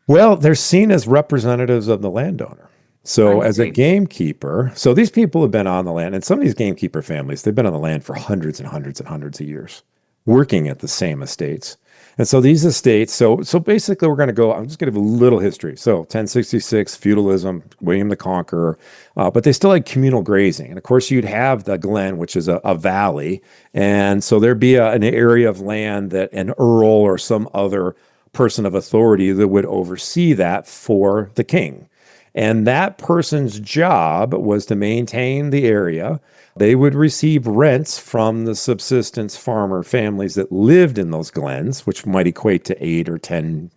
Well, they're seen as representatives of the landowner. So
I
as a
see.
gamekeeper, so these people have been on the land, and some of these gamekeeper families, they've been on the land for hundreds and hundreds and hundreds of years, working at the same estates. And so these estates, so basically we're going to go, I'm just going to give a little history. So 1066, feudalism, William the Conqueror, but they still had communal grazing. And of course you'd have the glen, which is a valley. And so there'd be an area of land that an earl or some other person of authority that would oversee that for the king. And that person's job was to maintain the area. They would receive rents from the subsistence farmer families that lived in those glens, which might equate to 8 or 10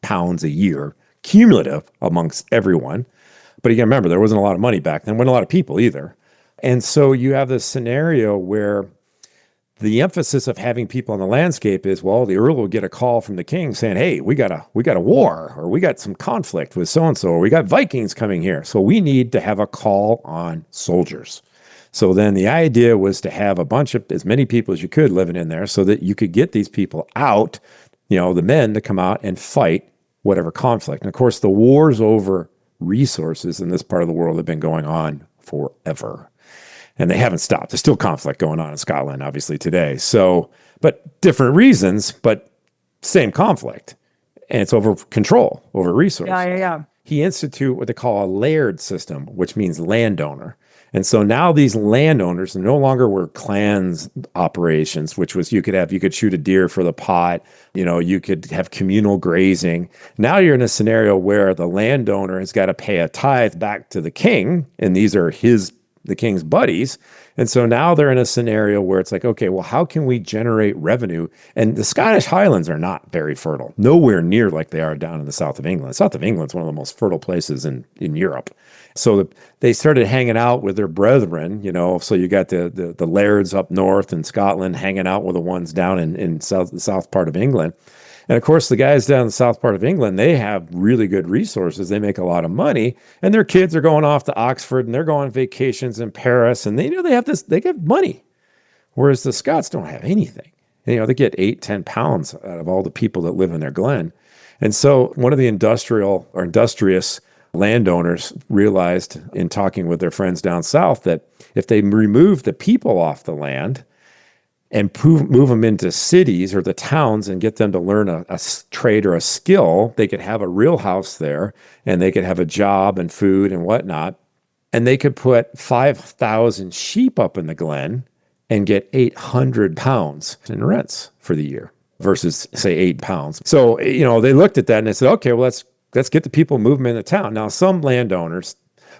pounds a year, cumulative amongst everyone. But again, remember, there wasn't a lot of money back then, wasn't a lot of people either. And so you have this scenario where the emphasis of having people on the landscape is, well, the earl will get a call from the king saying, hey, we got a war, or we got some conflict with so-and-so, or we got Vikings coming here. So we need to have a call on soldiers. So then the idea was to have as many people as you could living in there so that you could get these people out, the men to come out and fight whatever conflict. And of course, the wars over resources in this part of the world have been going on forever. And they haven't stopped. There's still conflict going on in Scotland, obviously, today. So, but different reasons, but same conflict. And it's over control, over resources.
Yeah.
He instituted what they call a laird system, which means landowner. And so now these landowners no longer were clans operations, which was you could shoot a deer for the pot, you could have communal grazing. Now you're in a scenario where the landowner has got to pay a tithe back to the king, and these are the king's buddies. And so now they're in a scenario where it's like, okay, well, how can we generate revenue? And the Scottish Highlands are not very fertile, nowhere near like they are down in the south of England. The south of England is one of the most fertile places in Europe. So they started hanging out with their brethren, so you got the lairds up north in Scotland hanging out with the ones down in the south part of England. And of course, the guys down in the south part of England, they have really good resources. They make a lot of money, and their kids are going off to Oxford and they're going on vacations in Paris, and they get money. Whereas the Scots don't have anything. They get 8-10 pounds out of all the people that live in their glen. And so one of the industrious landowners realized in talking with their friends down south that if they remove the people off the land and move them into cities or the towns and get them to learn a trade or a skill, they could have a real house there and they could have a job and food and whatnot. And they could put 5,000 sheep up in the glen and get 800 pounds in rents for the year versus, say, 8 pounds. So, they looked at that and they said, okay, well, let's get the people moving into town. Now, some landowners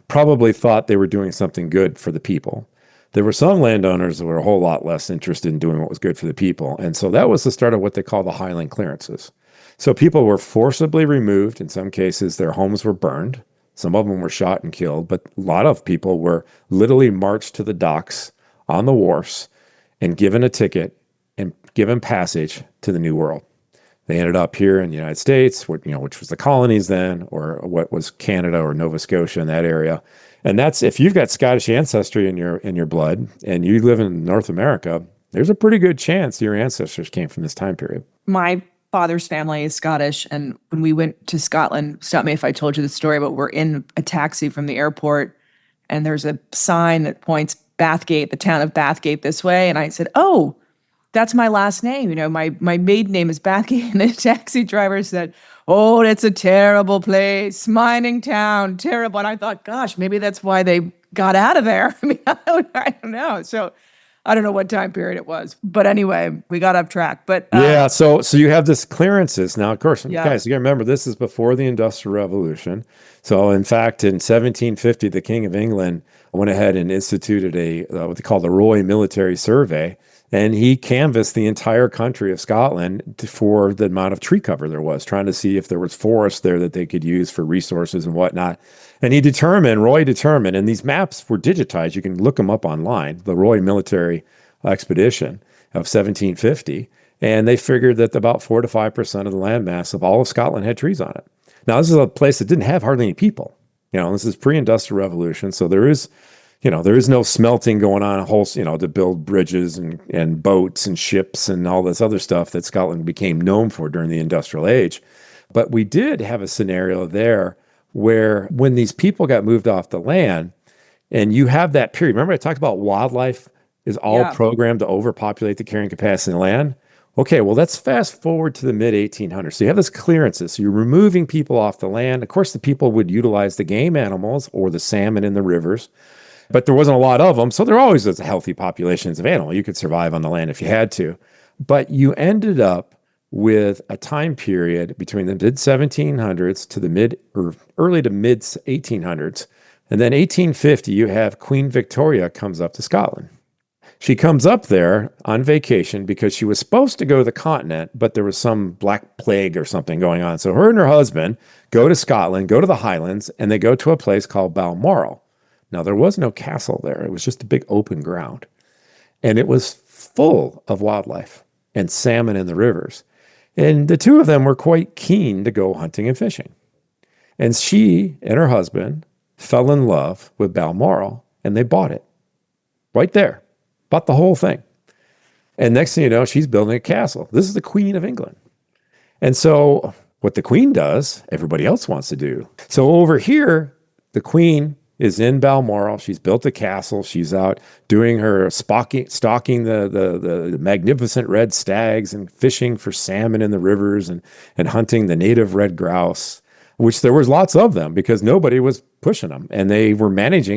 probably thought they were doing something good for the people. There were some landowners that were a whole lot less interested in doing what was good for the people. And so that was the start of what they call the Highland clearances. So people were forcibly removed. In some cases, their homes were burned. Some of them were shot and killed. But a lot of people were literally marched to the docks on the wharfs and given a ticket and given passage to the New World. They ended up here in the United States, which was the colonies then, or what was Canada or Nova Scotia in that area. And that's if you've got Scottish ancestry in your blood and you live in North America, there's a pretty good chance your ancestors came from this time period.
My father's family is Scottish, and when we went to Scotland, stop me if I told you the story, but we're in a taxi from the airport, and there's a sign that points Bathgate, the town of Bathgate, this way. And I said, "Oh, that's my last name. My maiden name is Bathgate." And the taxi driver said, "Oh, that's a terrible place, mining town, terrible." And I thought, gosh, maybe that's why they got out of there. I mean, I don't know. So I don't know what time period it was. But anyway, we got off track. But
yeah, so you have this clearances. Now, of course,
Yeah.
guys, you got to remember, this is before the Industrial Revolution. So, in fact, in 1750, the King of England went ahead and instituted what they call the Royal Military Survey, and he canvassed the entire country of Scotland for the amount of tree cover there was, trying to see if there was forest there that they could use for resources and whatnot. And Roy determined, and these maps were digitized. You can look them up online, the Royal Military Expedition of 1750. And they figured that about 4 to 5% of the landmass of all of Scotland had trees on it. Now, this is a place that didn't have hardly any people. This is pre-industrial revolution. So there is no smelting going on, to build bridges and boats and ships and all this other stuff that Scotland became known for during the industrial age. But we did have a scenario there where when these people got moved off the land, and you have that period, remember I talked about wildlife is all programmed to overpopulate the carrying capacity of the land? Okay, well, let's fast forward to the mid-1800s. So you have this clearances. So you're removing people off the land. Of course, the people would utilize the game animals or the salmon in the rivers, but there wasn't a lot of them. So there always was healthy populations of animal. You could survive on the land if you had to. But you ended up with a time period between the mid-1700s to the early to mid-1800s. And then 1850, you have Queen Victoria comes up to Scotland. She comes up there on vacation because she was supposed to go to the continent, but there was some black plague or something going on. So her and her husband go to Scotland, go to the Highlands, and they go to a place called Balmoral. Now, there was no castle there. It was just a big open ground. And it was full of wildlife and salmon in the rivers. And the two of them were quite keen to go hunting and fishing. And she and her husband fell in love with Balmoral, and they bought it right there. Bought the whole thing. And next thing you know, she's building a castle. This is the Queen of England. And so what the Queen does, everybody else wants to do. So over here, the Queen is in Balmoral. She's built a castle. She's out doing her stalking the magnificent red stags and fishing for salmon in the rivers and hunting the native red grouse, which there was lots of them because nobody was pushing them. And they were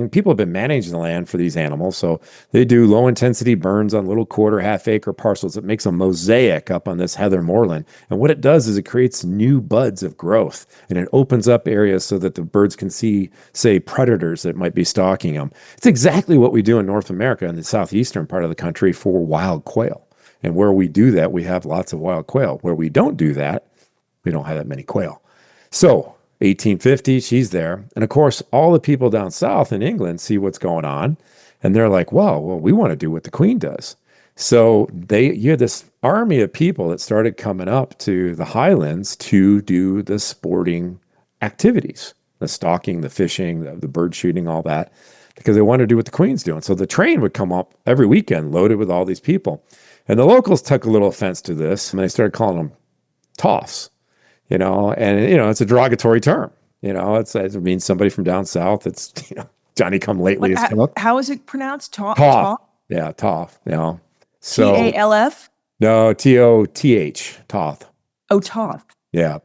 people have been managing the land for these animals. So they do low intensity burns on little half acre parcels. It makes a mosaic up on this heather moorland. And what it does is it creates new buds of growth, and it opens up areas so that the birds can see, say, predators that might be stalking them. It's exactly what we do in North America in the southeastern part of the country for wild quail. And where we do that, we have lots of wild quail. Where we don't do that, we don't have that many quail. So 1850, she's there. And of course, all the people down south in England see what's going on. And they're like, well, we want to do what the Queen does. So you had this army of people that started coming up to the Highlands to do the sporting activities, the stalking, the fishing, the bird shooting, all that, because they wanted to do what the Queen's doing. So the train would come up every weekend loaded with all these people. And the locals took a little offense to this, and they started calling them toffs. It's a derogatory term. It means somebody from down south. It's, Johnny come lately has come up.
How is it pronounced?
Toff. Yeah, toff. So
Talf?
No, Toth. Toth.
Oh, Toth.
Yeah.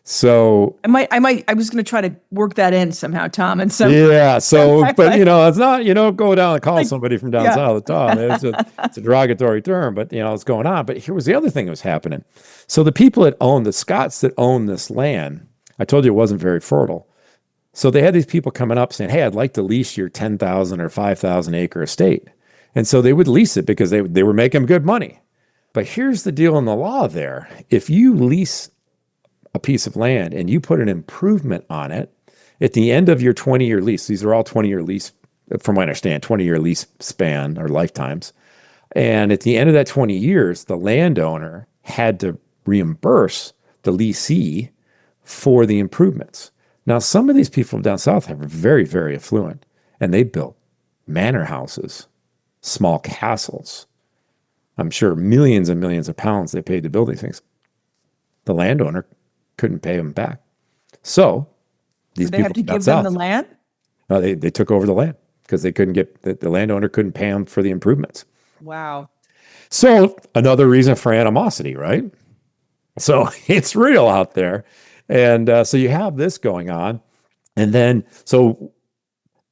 So
I was going to try to work that in somehow, Tom. And so
yeah. So, but it's not. You don't go down and call somebody from down south a toff. It's a derogatory term. But it's going on. But here was the other thing that was happening. So the people that the Scots that own this land, I told you it wasn't very fertile. So they had these people coming up saying, "Hey, I'd like to lease your 10,000 or 5,000 acre estate." And so they would lease it because they were making good money. But here's the deal in the law there: if you lease a piece of land and you put an improvement on it at the end of your 20-year lease, these are all 20-year lease, from what I understand, 20-year lease span or lifetimes. And at the end of that 20 years, the landowner had to reimburse the leasee for the improvements. Now, some of these people down south are very, very affluent, and they built manor houses, small castles, I'm sure millions and millions of pounds they paid to build these things. The landowner couldn't pay them back. So these
They
people
have to
got
give them
south.
the land?
They took over the land because they couldn't get, the landowner couldn't pay them for the improvements.
Wow.
So another reason for animosity, right? So it's real out there. And so you have this going on. And then, so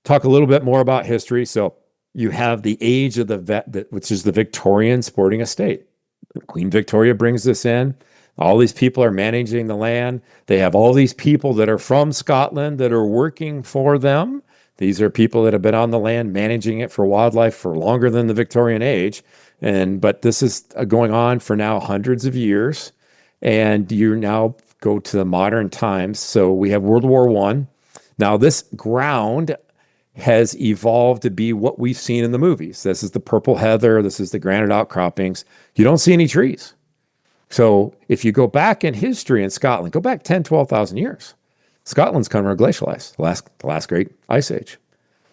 talk a little bit more about history. So you have the age of the vet, which is the Victorian sporting estate. Queen Victoria brings this in. All these people are managing the land. They have all these people that are from Scotland that are working for them. These are people that have been on the land managing it for wildlife for longer than the Victorian age. But this is going on for now hundreds of years. And you now go to the modern times. So we have World War I. Now this ground has evolved to be what we've seen in the movies. This is the purple heather. This is the granite outcroppings. You don't see any trees. So if you go back in history in Scotland, go back 10, 12,000 years, Scotland's come under glacial ice, the last great ice age.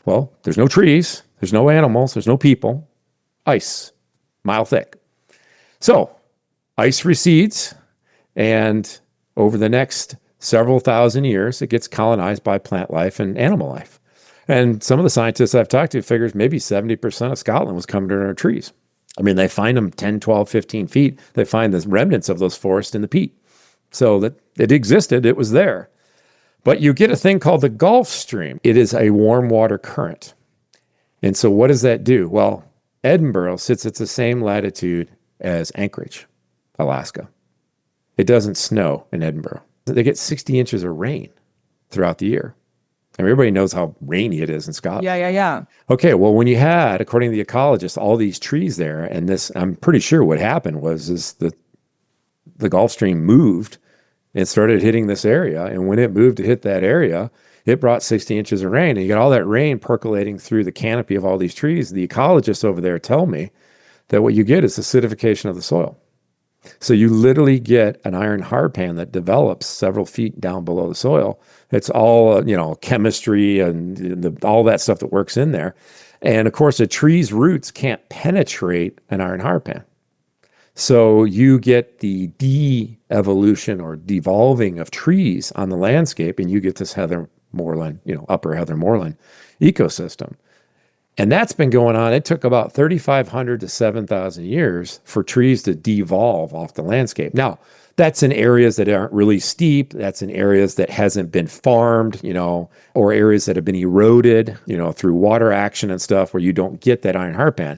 Well, there's no trees, there's no animals, there's no people, ice, mile thick. So ice recedes, and over the next several thousand years, it gets colonized by plant life and animal life. And some of the scientists I've talked to figures maybe 70% of Scotland was covered under trees. I mean, they find them 10, 12, 15 feet. They find the remnants of those forests in the peat. So that it existed, it was there. But you get a thing called the Gulf Stream. It is a warm water current. And so what does that do? Well, Edinburgh sits at the same latitude as Anchorage, Alaska. It doesn't snow in Edinburgh. They get 60 inches of rain throughout the year. I mean, everybody knows how rainy it is in Scotland.
Yeah.
Okay, well, when you had, according to the ecologists, all these trees there, and this, I'm pretty sure what happened is the Gulf Stream moved and started hitting this area. And when it moved to hit that area, it brought 60 inches of rain. And you got all that rain percolating through the canopy of all these trees. The ecologists over there tell me that what you get is acidification of the soil. So you literally get an iron hardpan that develops several feet down below the soil. It's all, chemistry and all that stuff that works in there. And of course, a tree's roots can't penetrate an iron hardpan. So you get the de-evolution or devolving of trees on the landscape, and you get this heather moorland, upper heather moorland ecosystem. And that's been going on. It took about 3,500 to 7,000 years for trees to devolve off the landscape. Now, that's in areas that aren't really steep. That's in areas that hasn't been farmed, or areas that have been eroded, through water action and stuff where you don't get that iron hardpan.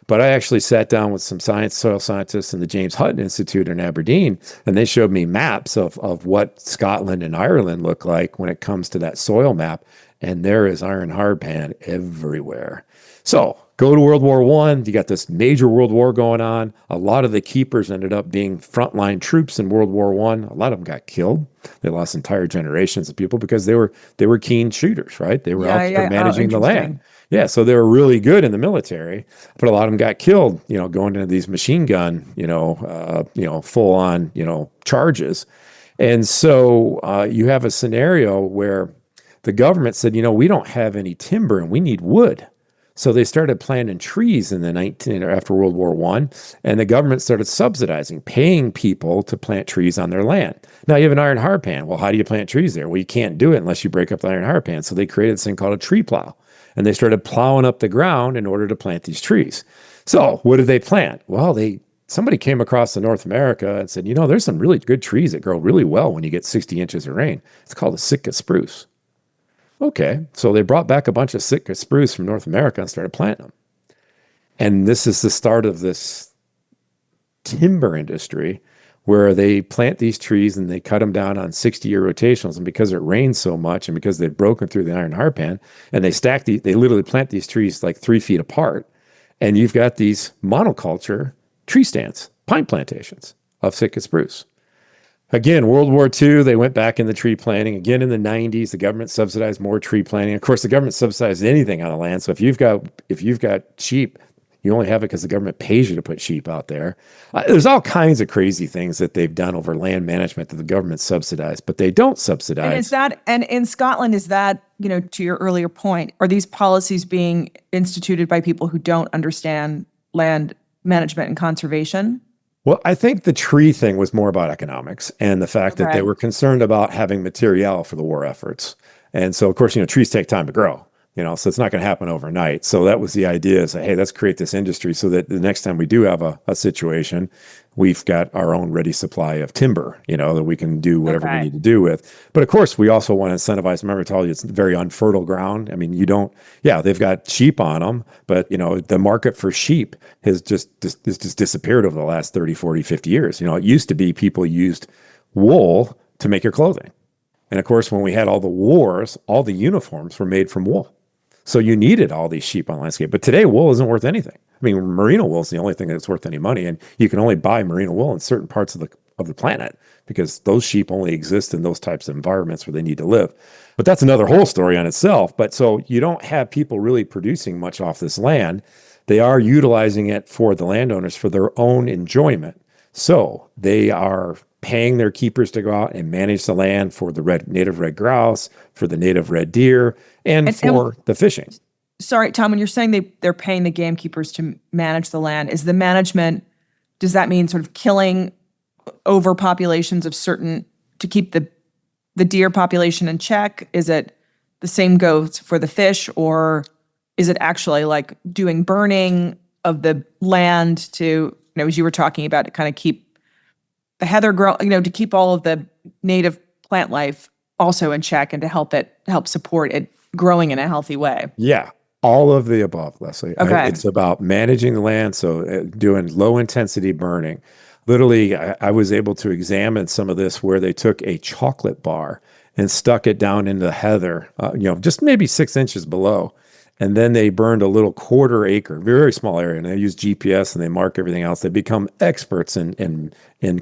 But I actually sat down with some soil scientists in the James Hutton Institute in Aberdeen, and they showed me maps of what Scotland and Ireland look like when it comes to that soil map. And there is iron hardpan everywhere. So go to World War I, you got this major world war going on. A lot of the keepers ended up being frontline troops in World War I. A lot of them got killed. They lost entire generations of people because they were keen shooters, right? They were out there managing the land. Yeah, so they were really good in the military, but a lot of them got killed, going into these machine gun, full on, charges. And so you have a scenario where the government said, we don't have any timber and we need wood. So they started planting trees in after World War I, and the government started subsidizing, paying people to plant trees on their land. Now you have an iron hardpan. Well, how do you plant trees there? Well, you can't do it unless you break up the iron hardpan. So they created this thing called a tree plow, and they started plowing up the ground in order to plant these trees. So what did they plant? Well, somebody came across to North America and said, there's some really good trees that grow really well when you get 60 inches of rain. It's called a Sitka spruce. Okay, so they brought back a bunch of Sitka spruce from North America and started planting them. And this is the start of this timber industry where they plant these trees and they cut them down on 60-year rotationals. And because it rains so much and because they've broken through the iron hardpan, and they literally plant these trees like 3 feet apart. And you've got these monoculture tree stands, pine plantations of Sitka spruce. Again, World War II, they went back in the tree planting. Again, in the 90s, the government subsidized more tree planting. Of course, the government subsidized anything on the land. So if you've got sheep, you only have it because the government pays you to put sheep out there. There's all kinds of crazy things that they've done over land management that the government subsidized, but they don't subsidize.
And in Scotland, is that, to your earlier point, are these policies being instituted by people who don't understand land management and conservation?
Well, I think the tree thing was more about economics and the fact that they were concerned about having material for the war efforts. And so, of course, trees take time to grow, so it's not going to happen overnight. So that was the idea is that, hey, let's create this industry so that the next time we do have a situation, we've got our own ready supply of timber, that we can do whatever we need to do with. But of course, we also want to incentivize. Remember, I told you it's very unfertile ground. I mean, they've got sheep on them, but the market for sheep has just disappeared over the last 30, 40, 50 years. It used to be people used wool to make your clothing. And of course, when we had all the wars, all the uniforms were made from wool. So you needed all these sheep on landscape. But today, wool isn't worth anything. I mean, merino wool is the only thing that's worth any money. And you can only buy merino wool in certain parts of the planet because those sheep only exist in those types of environments where they need to live. But that's another whole story on itself. But so you don't have people really producing much off this land. They are utilizing it for the landowners for their own enjoyment. So they are paying their keepers to go out and manage the land for the native red grouse, for the native red deer, and for the fishing.
Sorry, Tom, when you're saying they're paying the gamekeepers to manage the land, is the management, does that mean sort of killing overpopulations of certain, to keep the deer population in check? Is it the same goes for the fish, or is it actually like doing burning of the land to, as you were talking about, to kind of keep the heather grow, to keep all of the native plant life also in check and to help support it growing in a healthy way?
Yeah. All of the above, Leslie.
Okay.
It's about managing the land, so doing low-intensity burning. Literally, I was able to examine some of this where they took a chocolate bar and stuck it down into the heather, just maybe 6 inches below. And then they burned a little 1/4 acre, very small area, and they use GPS and they mark everything else. They become experts in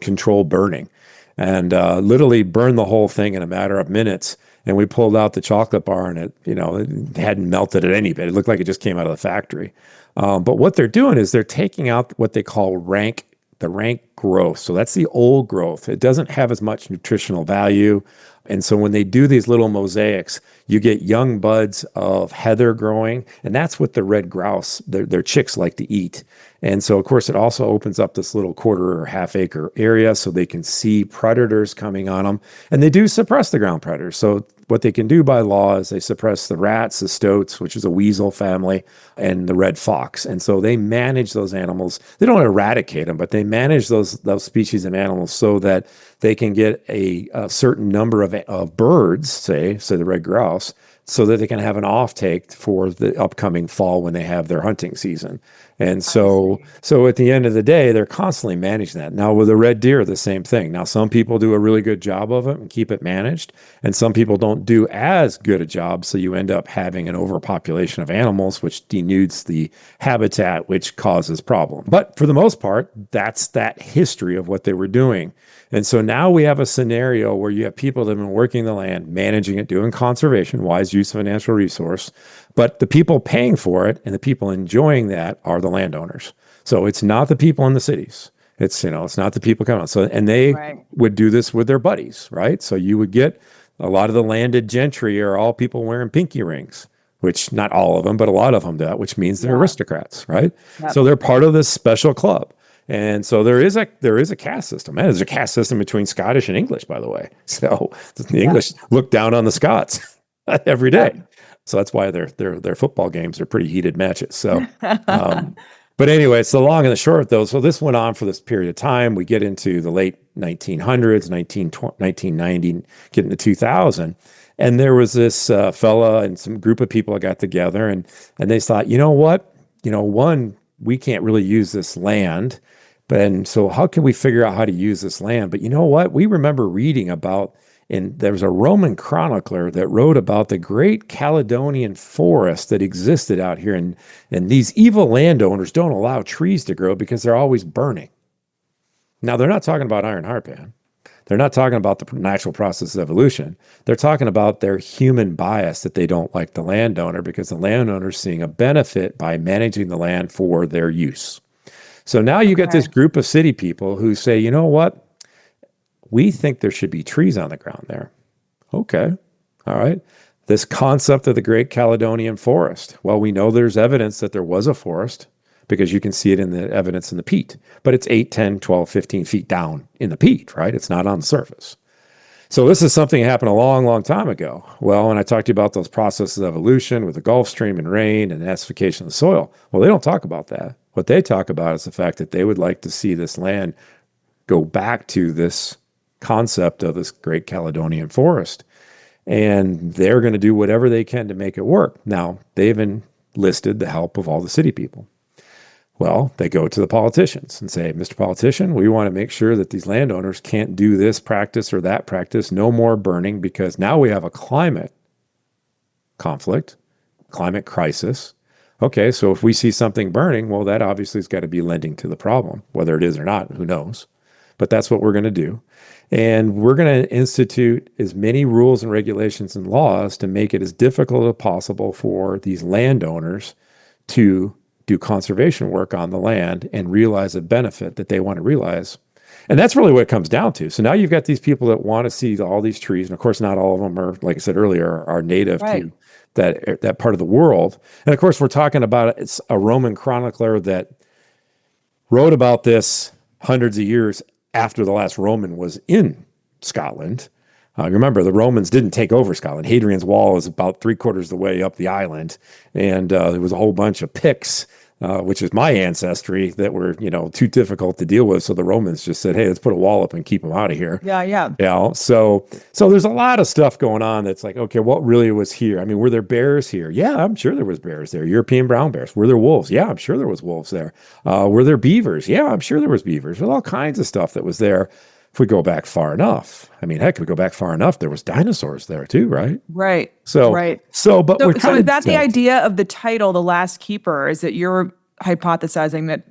controlled burning and literally burned the whole thing in a matter of minutes. And we pulled out the chocolate bar and it hadn't melted at any bit. It looked like it just came out of the factory. But what they're doing is they're taking out what they call the rank growth. So that's the old growth. It doesn't have as much nutritional value. And so when they do these little mosaics, you get young buds of heather growing. And that's what the red grouse, their chicks like to eat. And so, of course, it also opens up this little 1/4 or 1/2 acre area so they can see predators coming on them. And they do suppress the ground predators. So what they can do by law is they suppress the rats, the stoats, which is a weasel family, and the red fox. And so they manage those animals. They don't eradicate them, but they manage those species of animals so that they can get a certain number of birds, say the red grouse, so that they can have an offtake for the upcoming fall when they have their hunting season. And so at the end of the day, they're constantly managing that. Now with the red deer, the same thing. Now some people do a really good job of it and keep it managed, and some people don't do as good a job. So you end up having an overpopulation of animals, which denudes the habitat, which causes problems. But for the most part, that's that history of what they were doing. And so now we have a scenario where you have people that have been working the land, managing it, doing conservation, wise use of a natural resource. But the people paying for it and the people enjoying that are the landowners. So it's not the people in the cities. It's not the people coming out. So, and they would do this with their buddies, right? So you would get a lot of the landed gentry are all people wearing pinky rings, which not all of them, but a lot of them do that, which means they're aristocrats, right? Yep. So they're part of this special club. And so there is a caste system. And there's a caste system between Scottish and English, by the way. So the English look down on the Scots every day. So that's why their football games are pretty heated matches. So, but anyway, it's the long and the short of those. So this went on for this period of time. We get into the late 1900s, 1990, get into 2000. And there was this fella and some group of people that got together and they thought, you know what? One, we can't really use this land. And so how can we figure out how to use this land? But you know what? We remember reading about, and there was a Roman chronicler that wrote about the great Caledonian forest that existed out here. And these evil landowners don't allow trees to grow because they're always burning. Now, they're not talking about iron heartpan. They're not talking about the natural process of evolution. They're talking about their human bias that they don't like the landowner because the landowner's seeing a benefit by managing the land for their use. So now you get this group of city people who say, you know what? We think there should be trees on the ground there. Okay. All right. This concept of the Great Caledonian Forest. Well, we know there's evidence that there was a forest, because you can see it in the evidence in the peat. But it's 8, 10, 12, 15 feet down in the peat, right? It's not on the surface. So this is something that happened a long, long time ago. Well, when I talked to you about those processes of evolution with the Gulf Stream and rain and the acidification of the soil, well, they don't talk about that. What they talk about is the fact that they would like to see this land go back to this concept of this great Caledonian forest. And they're going to do whatever they can to make it work. Now, they've enlisted the help of all the city people. Well, they go to the politicians and say, Mr. Politician, we want to make sure that these landowners can't do this practice or that practice, no more burning, because now we have a climate conflict, climate crisis. Okay, so if we see something burning, well, that obviously has got to be lending to the problem. Whether it is or not, who knows? But that's what we're going to do. And we're going to institute as many rules and regulations and laws to make it as difficult as possible for these landowners to do conservation work on the land and realize a benefit that they want to realize. And that's really what it comes down to. So now you've got these people that want to see all these trees. And of course, not all of them are, like I said earlier, are native to that part of the world. And of course, we're talking about it's a Roman chronicler that wrote about this hundreds of years after the last Roman was in Scotland. Remember, the Romans didn't take over Scotland. Hadrian's Wall was about 3/4 of the way up the island. And there was a whole bunch of Picts, which is my ancestry, that were, too difficult to deal with. So the Romans just said, hey, let's put a wall up and keep them out of here.
Yeah.
So there's a lot of stuff going on that's like, okay, what really was here? I mean, were there bears here? Yeah, I'm sure there was bears there. European brown bears. Were there wolves? Yeah, I'm sure there was wolves there. Were there beavers? Yeah, I'm sure there was beavers. With all kinds of stuff that was there. If we go back far enough, I mean, heck, if we go back far enough, there was dinosaurs there too, right?
Right.
So
is that the idea of the title, The Last Keeper, is that you're hypothesizing that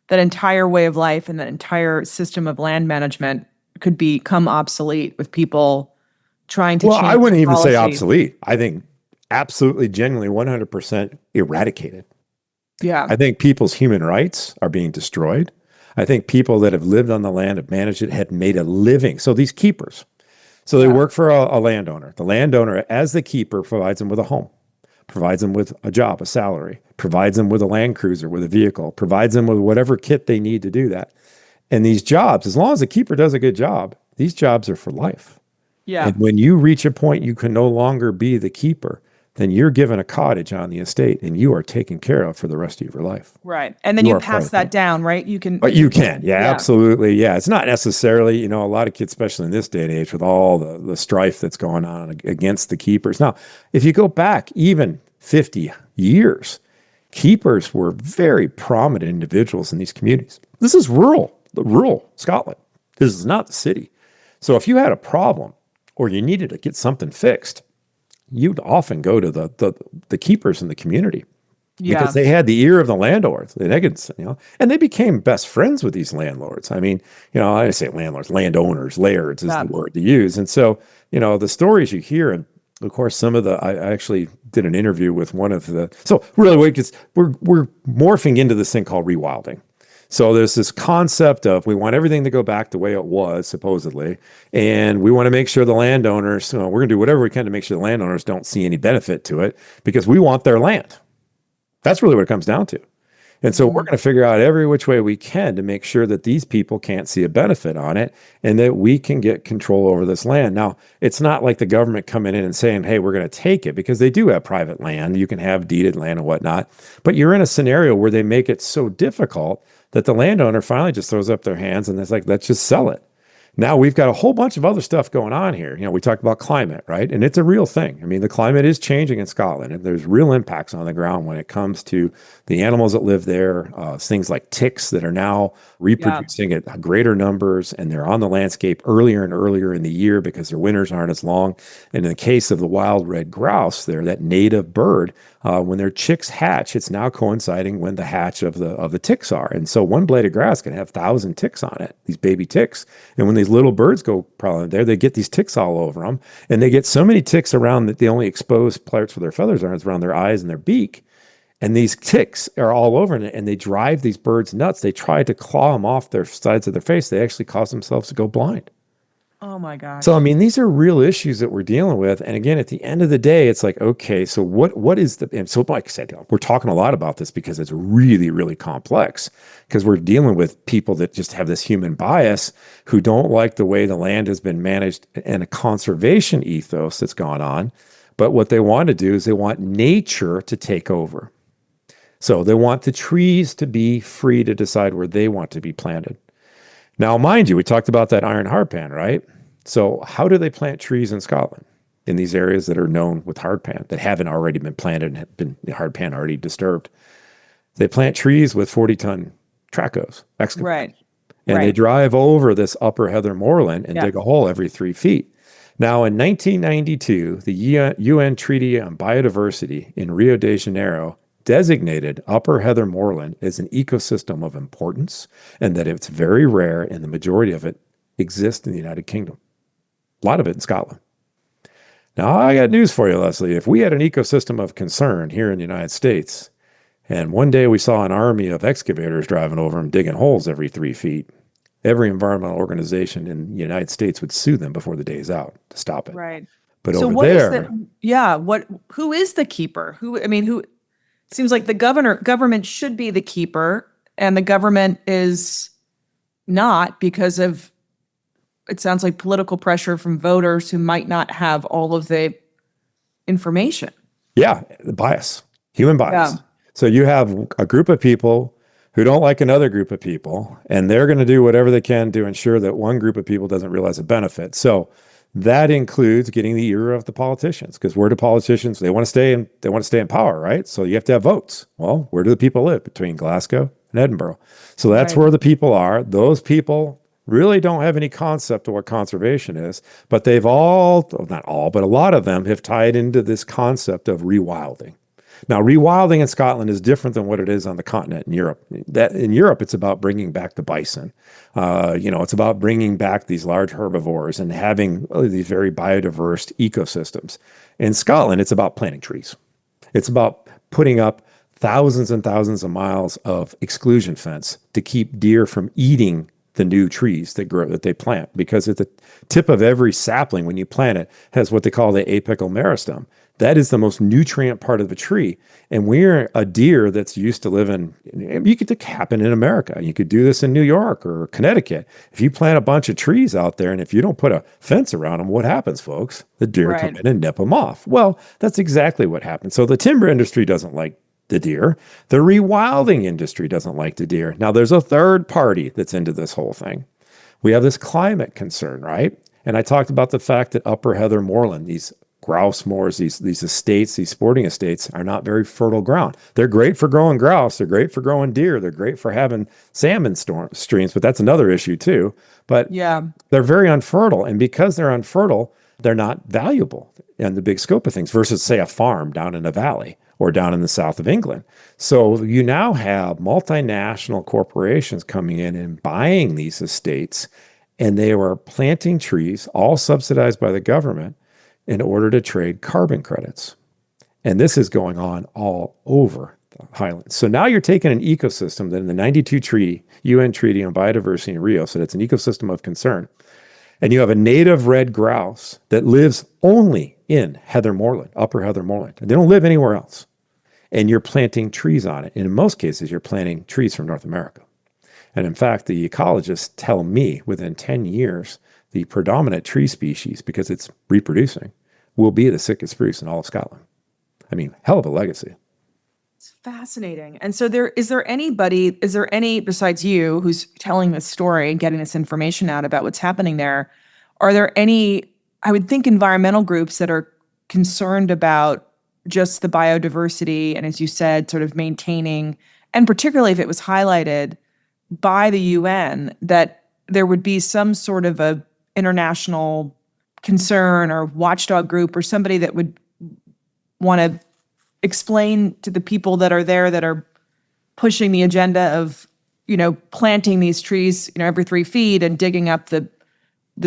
that entire way of life and that entire system of land management could become obsolete with people trying to change
I wouldn't even say
policy?
obsolete. I think absolutely, genuinely, 100% eradicated.
Yeah.
I think people's human rights are being destroyed. I think people that have lived on the land, have managed it, have made a living. So these keepers, so they work for a landowner. The landowner, as the keeper, provides them with a home, provides them with a job, a salary, provides them with a land cruiser, with a vehicle, provides them with whatever kit they need to do that. And these jobs, as long as the keeper does a good job, these jobs are for life.
Yeah.
And when you reach a point you can no longer be the keeper, then you're given a cottage on the estate and you are taken care of for the rest of your life.
Right. And then you pass that down, right? You can.
But you can. Yeah, absolutely. Yeah. It's not necessarily, a lot of kids, especially in this day and age with all the strife that's going on against the keepers. Now, if you go back even 50 years, keepers were very prominent individuals in these communities. This is rural Scotland. This is not the city. So if you had a problem or you needed to get something fixed, you'd often go to the keepers in the community because they had the ear of the landlords. And they could, and they became best friends with these landlords. I mean, I say landlords, landowners, lairds is the word to use. And so, the stories you hear, and of course, I actually did an interview with one of so really, we're morphing into this thing called rewilding. So there's this concept of we want everything to go back the way it was, supposedly, and we want to make sure the landowners, we're going to do whatever we can to make sure the landowners don't see any benefit to it because we want their land. That's really what it comes down to. And so we're going to figure out every which way we can to make sure that these people can't see a benefit on it and that we can get control over this land. Now, it's not like the government coming in and saying, hey, we're going to take it, because they do have private land. You can have deeded land and whatnot. But you're in a scenario where they make it so difficult that the landowner finally just throws up their hands and it's like, let's just sell it. Now we've got a whole bunch of other stuff going on here. We talked about climate, right? And it's a real thing. I mean, the climate is changing in Scotland, and there's real impacts on the ground when it comes to the animals that live there, things like ticks that are now reproducing at greater numbers, and they're on the landscape earlier and earlier in the year because their winters aren't as long. And in the case of the wild red grouse, they're that native bird. When their chicks hatch, it's now coinciding when the hatch of the ticks are. And so one blade of grass can have 1,000 ticks on it, these baby ticks. And when these little birds go prowling there, they get these ticks all over them. And they get so many ticks around that the only exposed parts where their feathers are is around their eyes and their beak. And these ticks are all over it, and they drive these birds nuts. They try to claw them off their sides of their face. They actually cause themselves to go blind.
Oh my gosh.
So, I mean, these are real issues that we're dealing with. And again, at the end of the day, it's like, okay, so what is the, and so like I said, we're talking a lot about this because it's really, really complex because we're dealing with people that just have this human bias who don't like the way the land has been managed and a conservation ethos that's gone on. But what they want to do is they want nature to take over. So they want the trees to be free to decide where they want to be planted. Now, mind you, we talked about that iron hardpan, right? So how do they plant trees in Scotland in these areas that are known with hardpan, that haven't already been planted and have been the hardpan already disturbed? They plant trees with 40-ton tracos, excavators.
Right.
And they drive over this upper heather moorland and
Yeah.
dig a hole every 3 feet. Now, in 1992, the UN Treaty on Biodiversity in Rio de Janeiro designated upper heather moorland as an ecosystem of importance and that it's very rare and the majority of it exists in the United Kingdom. A lot of it in Scotland. Now, I got news for you, Leslie. If we had an ecosystem of concern here in the United States, and one day we saw an army of excavators driving over and digging holes every 3 feet, every environmental organization in the United States would sue them before the day is out to stop it.
Right.
But
So
over
what is
there,
who is the keeper? Who seems like the government should be the keeper, and the government is not because of, it sounds like, political pressure from voters who might not have all of the information.
yeah, the bias, human bias.
Yeah.
So you have a group of people who don't like another group of people, and they're going to do whatever they can to ensure that one group of people doesn't realize a benefit. So that includes getting the ear of the politicians, because where do politicians, they want to stay in power, right? So you have to have votes. Well, where do the people live? Between Glasgow and Edinburgh. So that's
Right.
where the people are. Those people really don't have any concept of what conservation is, but they've all, not all, but a lot of them have tied into this concept of rewilding. Now, rewilding in Scotland is different than what it is on the continent in Europe. That in Europe, it's about bringing back the bison. It's about bringing back these large herbivores and having these very biodiverse ecosystems. In Scotland, it's about planting trees. It's about putting up thousands and thousands of miles of exclusion fence to keep deer from eating the new trees that they plant, because at the tip of every sapling when you plant it has what they call the apical meristem. That is the most nutrient part of the tree. And we're a deer that's used to living, you could happen in America. You could do this in New York or Connecticut. If you plant a bunch of trees out there and if you don't put a fence around them, what happens, folks? The deer
Right.
come in and nip them off. Well, that's exactly what happens. So the timber industry doesn't like the deer. The rewilding industry doesn't like the deer. Now, there's a third party that's into this whole thing. We have this climate concern, right? And I talked about the fact that upper heather moorland, these grouse moors, these estates, these sporting estates, are not very fertile ground. They're great for growing grouse. They're great for growing deer. They're great for having salmon streams, but that's another issue too. But
Yeah.
they're very unfertile. And because they're unfertile, they're not valuable in the big scope of things versus, say, a farm down in a valley or down in the south of England. So you now have multinational corporations coming in and buying these estates, and they are planting trees, all subsidized by the government, in order to trade carbon credits. And this is going on all over the Highlands. So now you're taking an ecosystem that in the 92 treaty, UN Treaty on Biodiversity in Rio, so it's an ecosystem of concern. And you have a native red grouse that lives only in heather moorland, upper heather moorland. And they don't live anywhere else. And you're planting trees on it. And in most cases, you're planting trees from North America. And in fact, the ecologists tell me within 10 years, the predominant tree species, because it's reproducing, will be the sickest spruce in all of Scotland. I mean, hell of a legacy.
It's fascinating. And so is there any besides you who's telling this story and getting this information out about what's happening there? Are there any, I would think, environmental groups that are concerned about just the biodiversity and, as you said, sort of maintaining, and particularly if it was highlighted by the UN, that there would be some sort of a international concern or watchdog group or somebody that would want to explain to the people that are there that are pushing the agenda of, planting these trees, every 3 feet and digging up the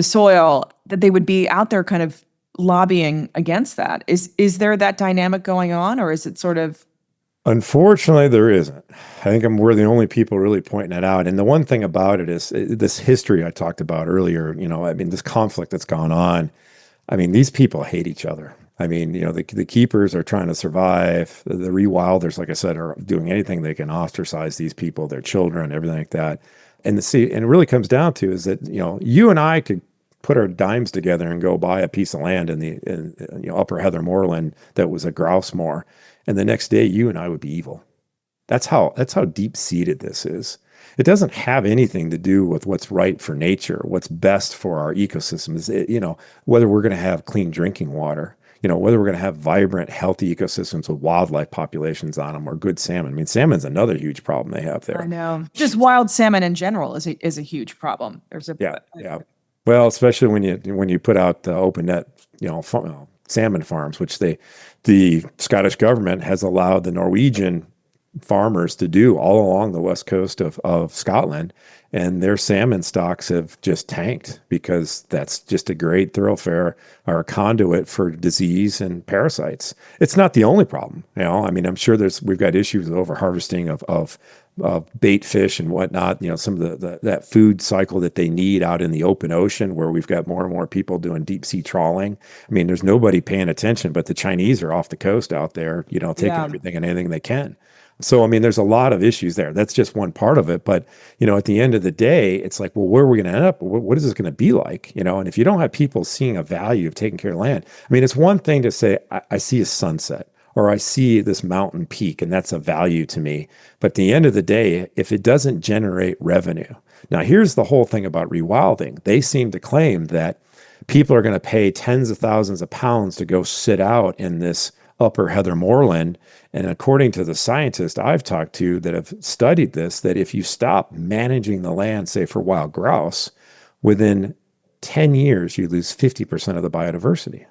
soil, that they would be out there kind of lobbying against that. Is there that dynamic going on, or is it sort of
Unfortunately, there isn't. I think we're the only people really pointing it out. And the one thing about it is this history I talked about earlier, I mean, this conflict that's gone on. I mean, these people hate each other. I mean, the keepers are trying to survive. The rewilders, like I said, are doing anything they can ostracize these people, their children, everything like that. And it really comes down to is that, you and I could put our dimes together and go buy a piece of land in Upper Heather Moorland that was a grouse moor. And the next day, you and I would be evil. That's how deep seated this is. It doesn't have anything to do with what's right for nature, what's best for our ecosystems. Whether we're going to have clean drinking water, whether we're going to have vibrant, healthy ecosystems with wildlife populations on them, or good salmon. I mean, salmon's another huge problem they have there.
I know. Just wild salmon in general is a huge problem.
Yeah. Well, especially when you put out the open net, salmon farms, which the Scottish government has allowed the Norwegian farmers to do all along the west coast of Scotland, and their salmon stocks have just tanked because that's just a great thoroughfare or a conduit for disease and parasites. It's not the only problem. I mean, I'm sure we've got issues with overharvesting of bait fish and whatnot, some of that food cycle that they need out in the open ocean, where we've got more and more people doing deep sea trawling. I mean, there's nobody paying attention, but the Chinese are off the coast out there, taking everything and anything they can. So, I mean, there's a lot of issues there. That's just one part of it. But, at the end of the day, it's like, well, where are we going to end up? What is this going to be like? And if you don't have people seeing a value of taking care of land, I mean, it's one thing to say, I see a sunset, or I see this mountain peak, and that's a value to me. But at the end of the day, if it doesn't generate revenue. Now, here's the whole thing about rewilding. They seem to claim that people are going to pay tens of thousands of pounds to go sit out in this Upper Heather Moorland. And according to the scientists I've talked to that have studied this, that if you stop managing the land, say for wild grouse, within 10 years, you lose 50% of the biodiversity.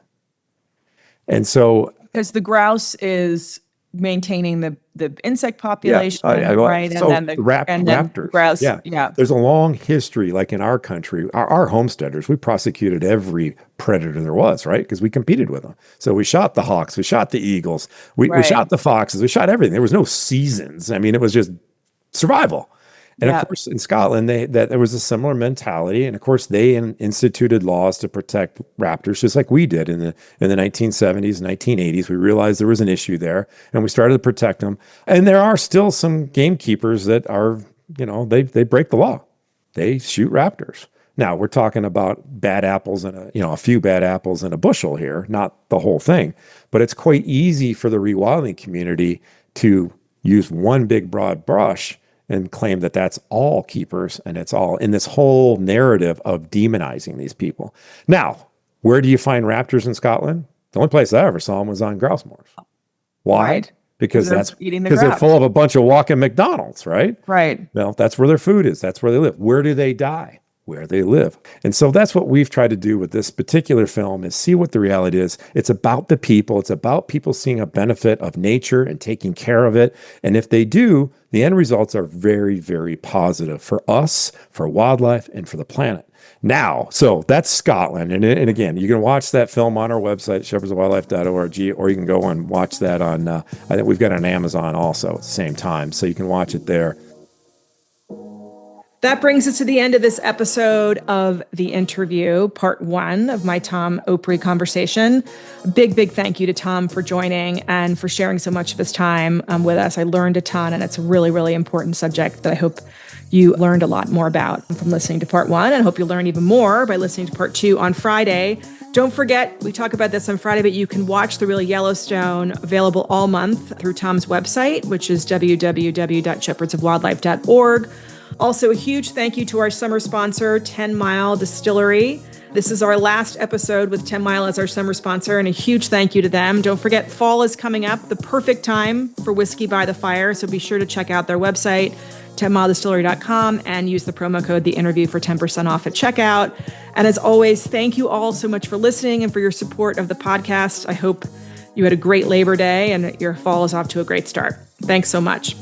And so,
because the grouse is maintaining the insect population, right?
So
and then the
raptors.
Grouse, yeah.
There's a long history, like in our country, our homesteaders, we prosecuted every predator there was, right? Because we competed with them. So we shot the hawks, we shot the eagles, we shot the foxes, we shot everything. There was no seasons. I mean, it was just survival. And of course, in Scotland, there was a similar mentality. And of course, they instituted laws to protect raptors, just like we did in the 1970s, 1980s. We realized there was an issue there, and we started to protect them. And there are still some gamekeepers that are, they break the law. They shoot raptors. Now, we're talking about bad apples and a few bad apples in a bushel here, not the whole thing. But it's quite easy for the rewilding community to use one big broad brush and claim that that's all keepers, and it's all in this whole narrative of demonizing these people. Now, where do you find raptors in Scotland? The only place I ever saw them was on grouse moors. Why?
Right.
Because
they're
full of a bunch of walking McDonald's, right?
Right.
Well, that's where their food is. That's where they live. Where do they die? Where they live. And so that's what we've tried to do with this particular film, is see what the reality is. It's about the people. It's about people seeing a benefit of nature and taking care of it. And if they do, the end results are very, very positive for us, for wildlife, and for the planet. Now, so that's Scotland. And again, you can watch that film on our website, shepherdsofwildlife.org, or you can go and watch that on, I think we've got it on Amazon also at the same time. So you can watch it there.
That brings us to the end of this episode of The Interview, part 1 of my Tom Opre conversation. A big, big thank you to Tom for joining and for sharing so much of his time with us. I learned a ton, and it's a really, really important subject that I hope you learned a lot more about from listening to part 1, and hope you'll learn even more by listening to part 2 on Friday. Don't forget, we talk about this on Friday, but you can watch The Real Yellowstone, available all month through Tom's website, which is www.shepherdsofwildlife.org. Also, a huge thank you to our summer sponsor, 10 Mile Distillery. This is our last episode with 10 Mile as our summer sponsor, and a huge thank you to them. Don't forget, fall is coming up, the perfect time for whiskey by the fire, so be sure to check out their website, 10miledistillery.com, and use the promo code The Interview for 10% off at checkout. And as always, thank you all so much for listening and for your support of the podcast. I hope you had a great Labor Day and your fall is off to a great start. Thanks so much.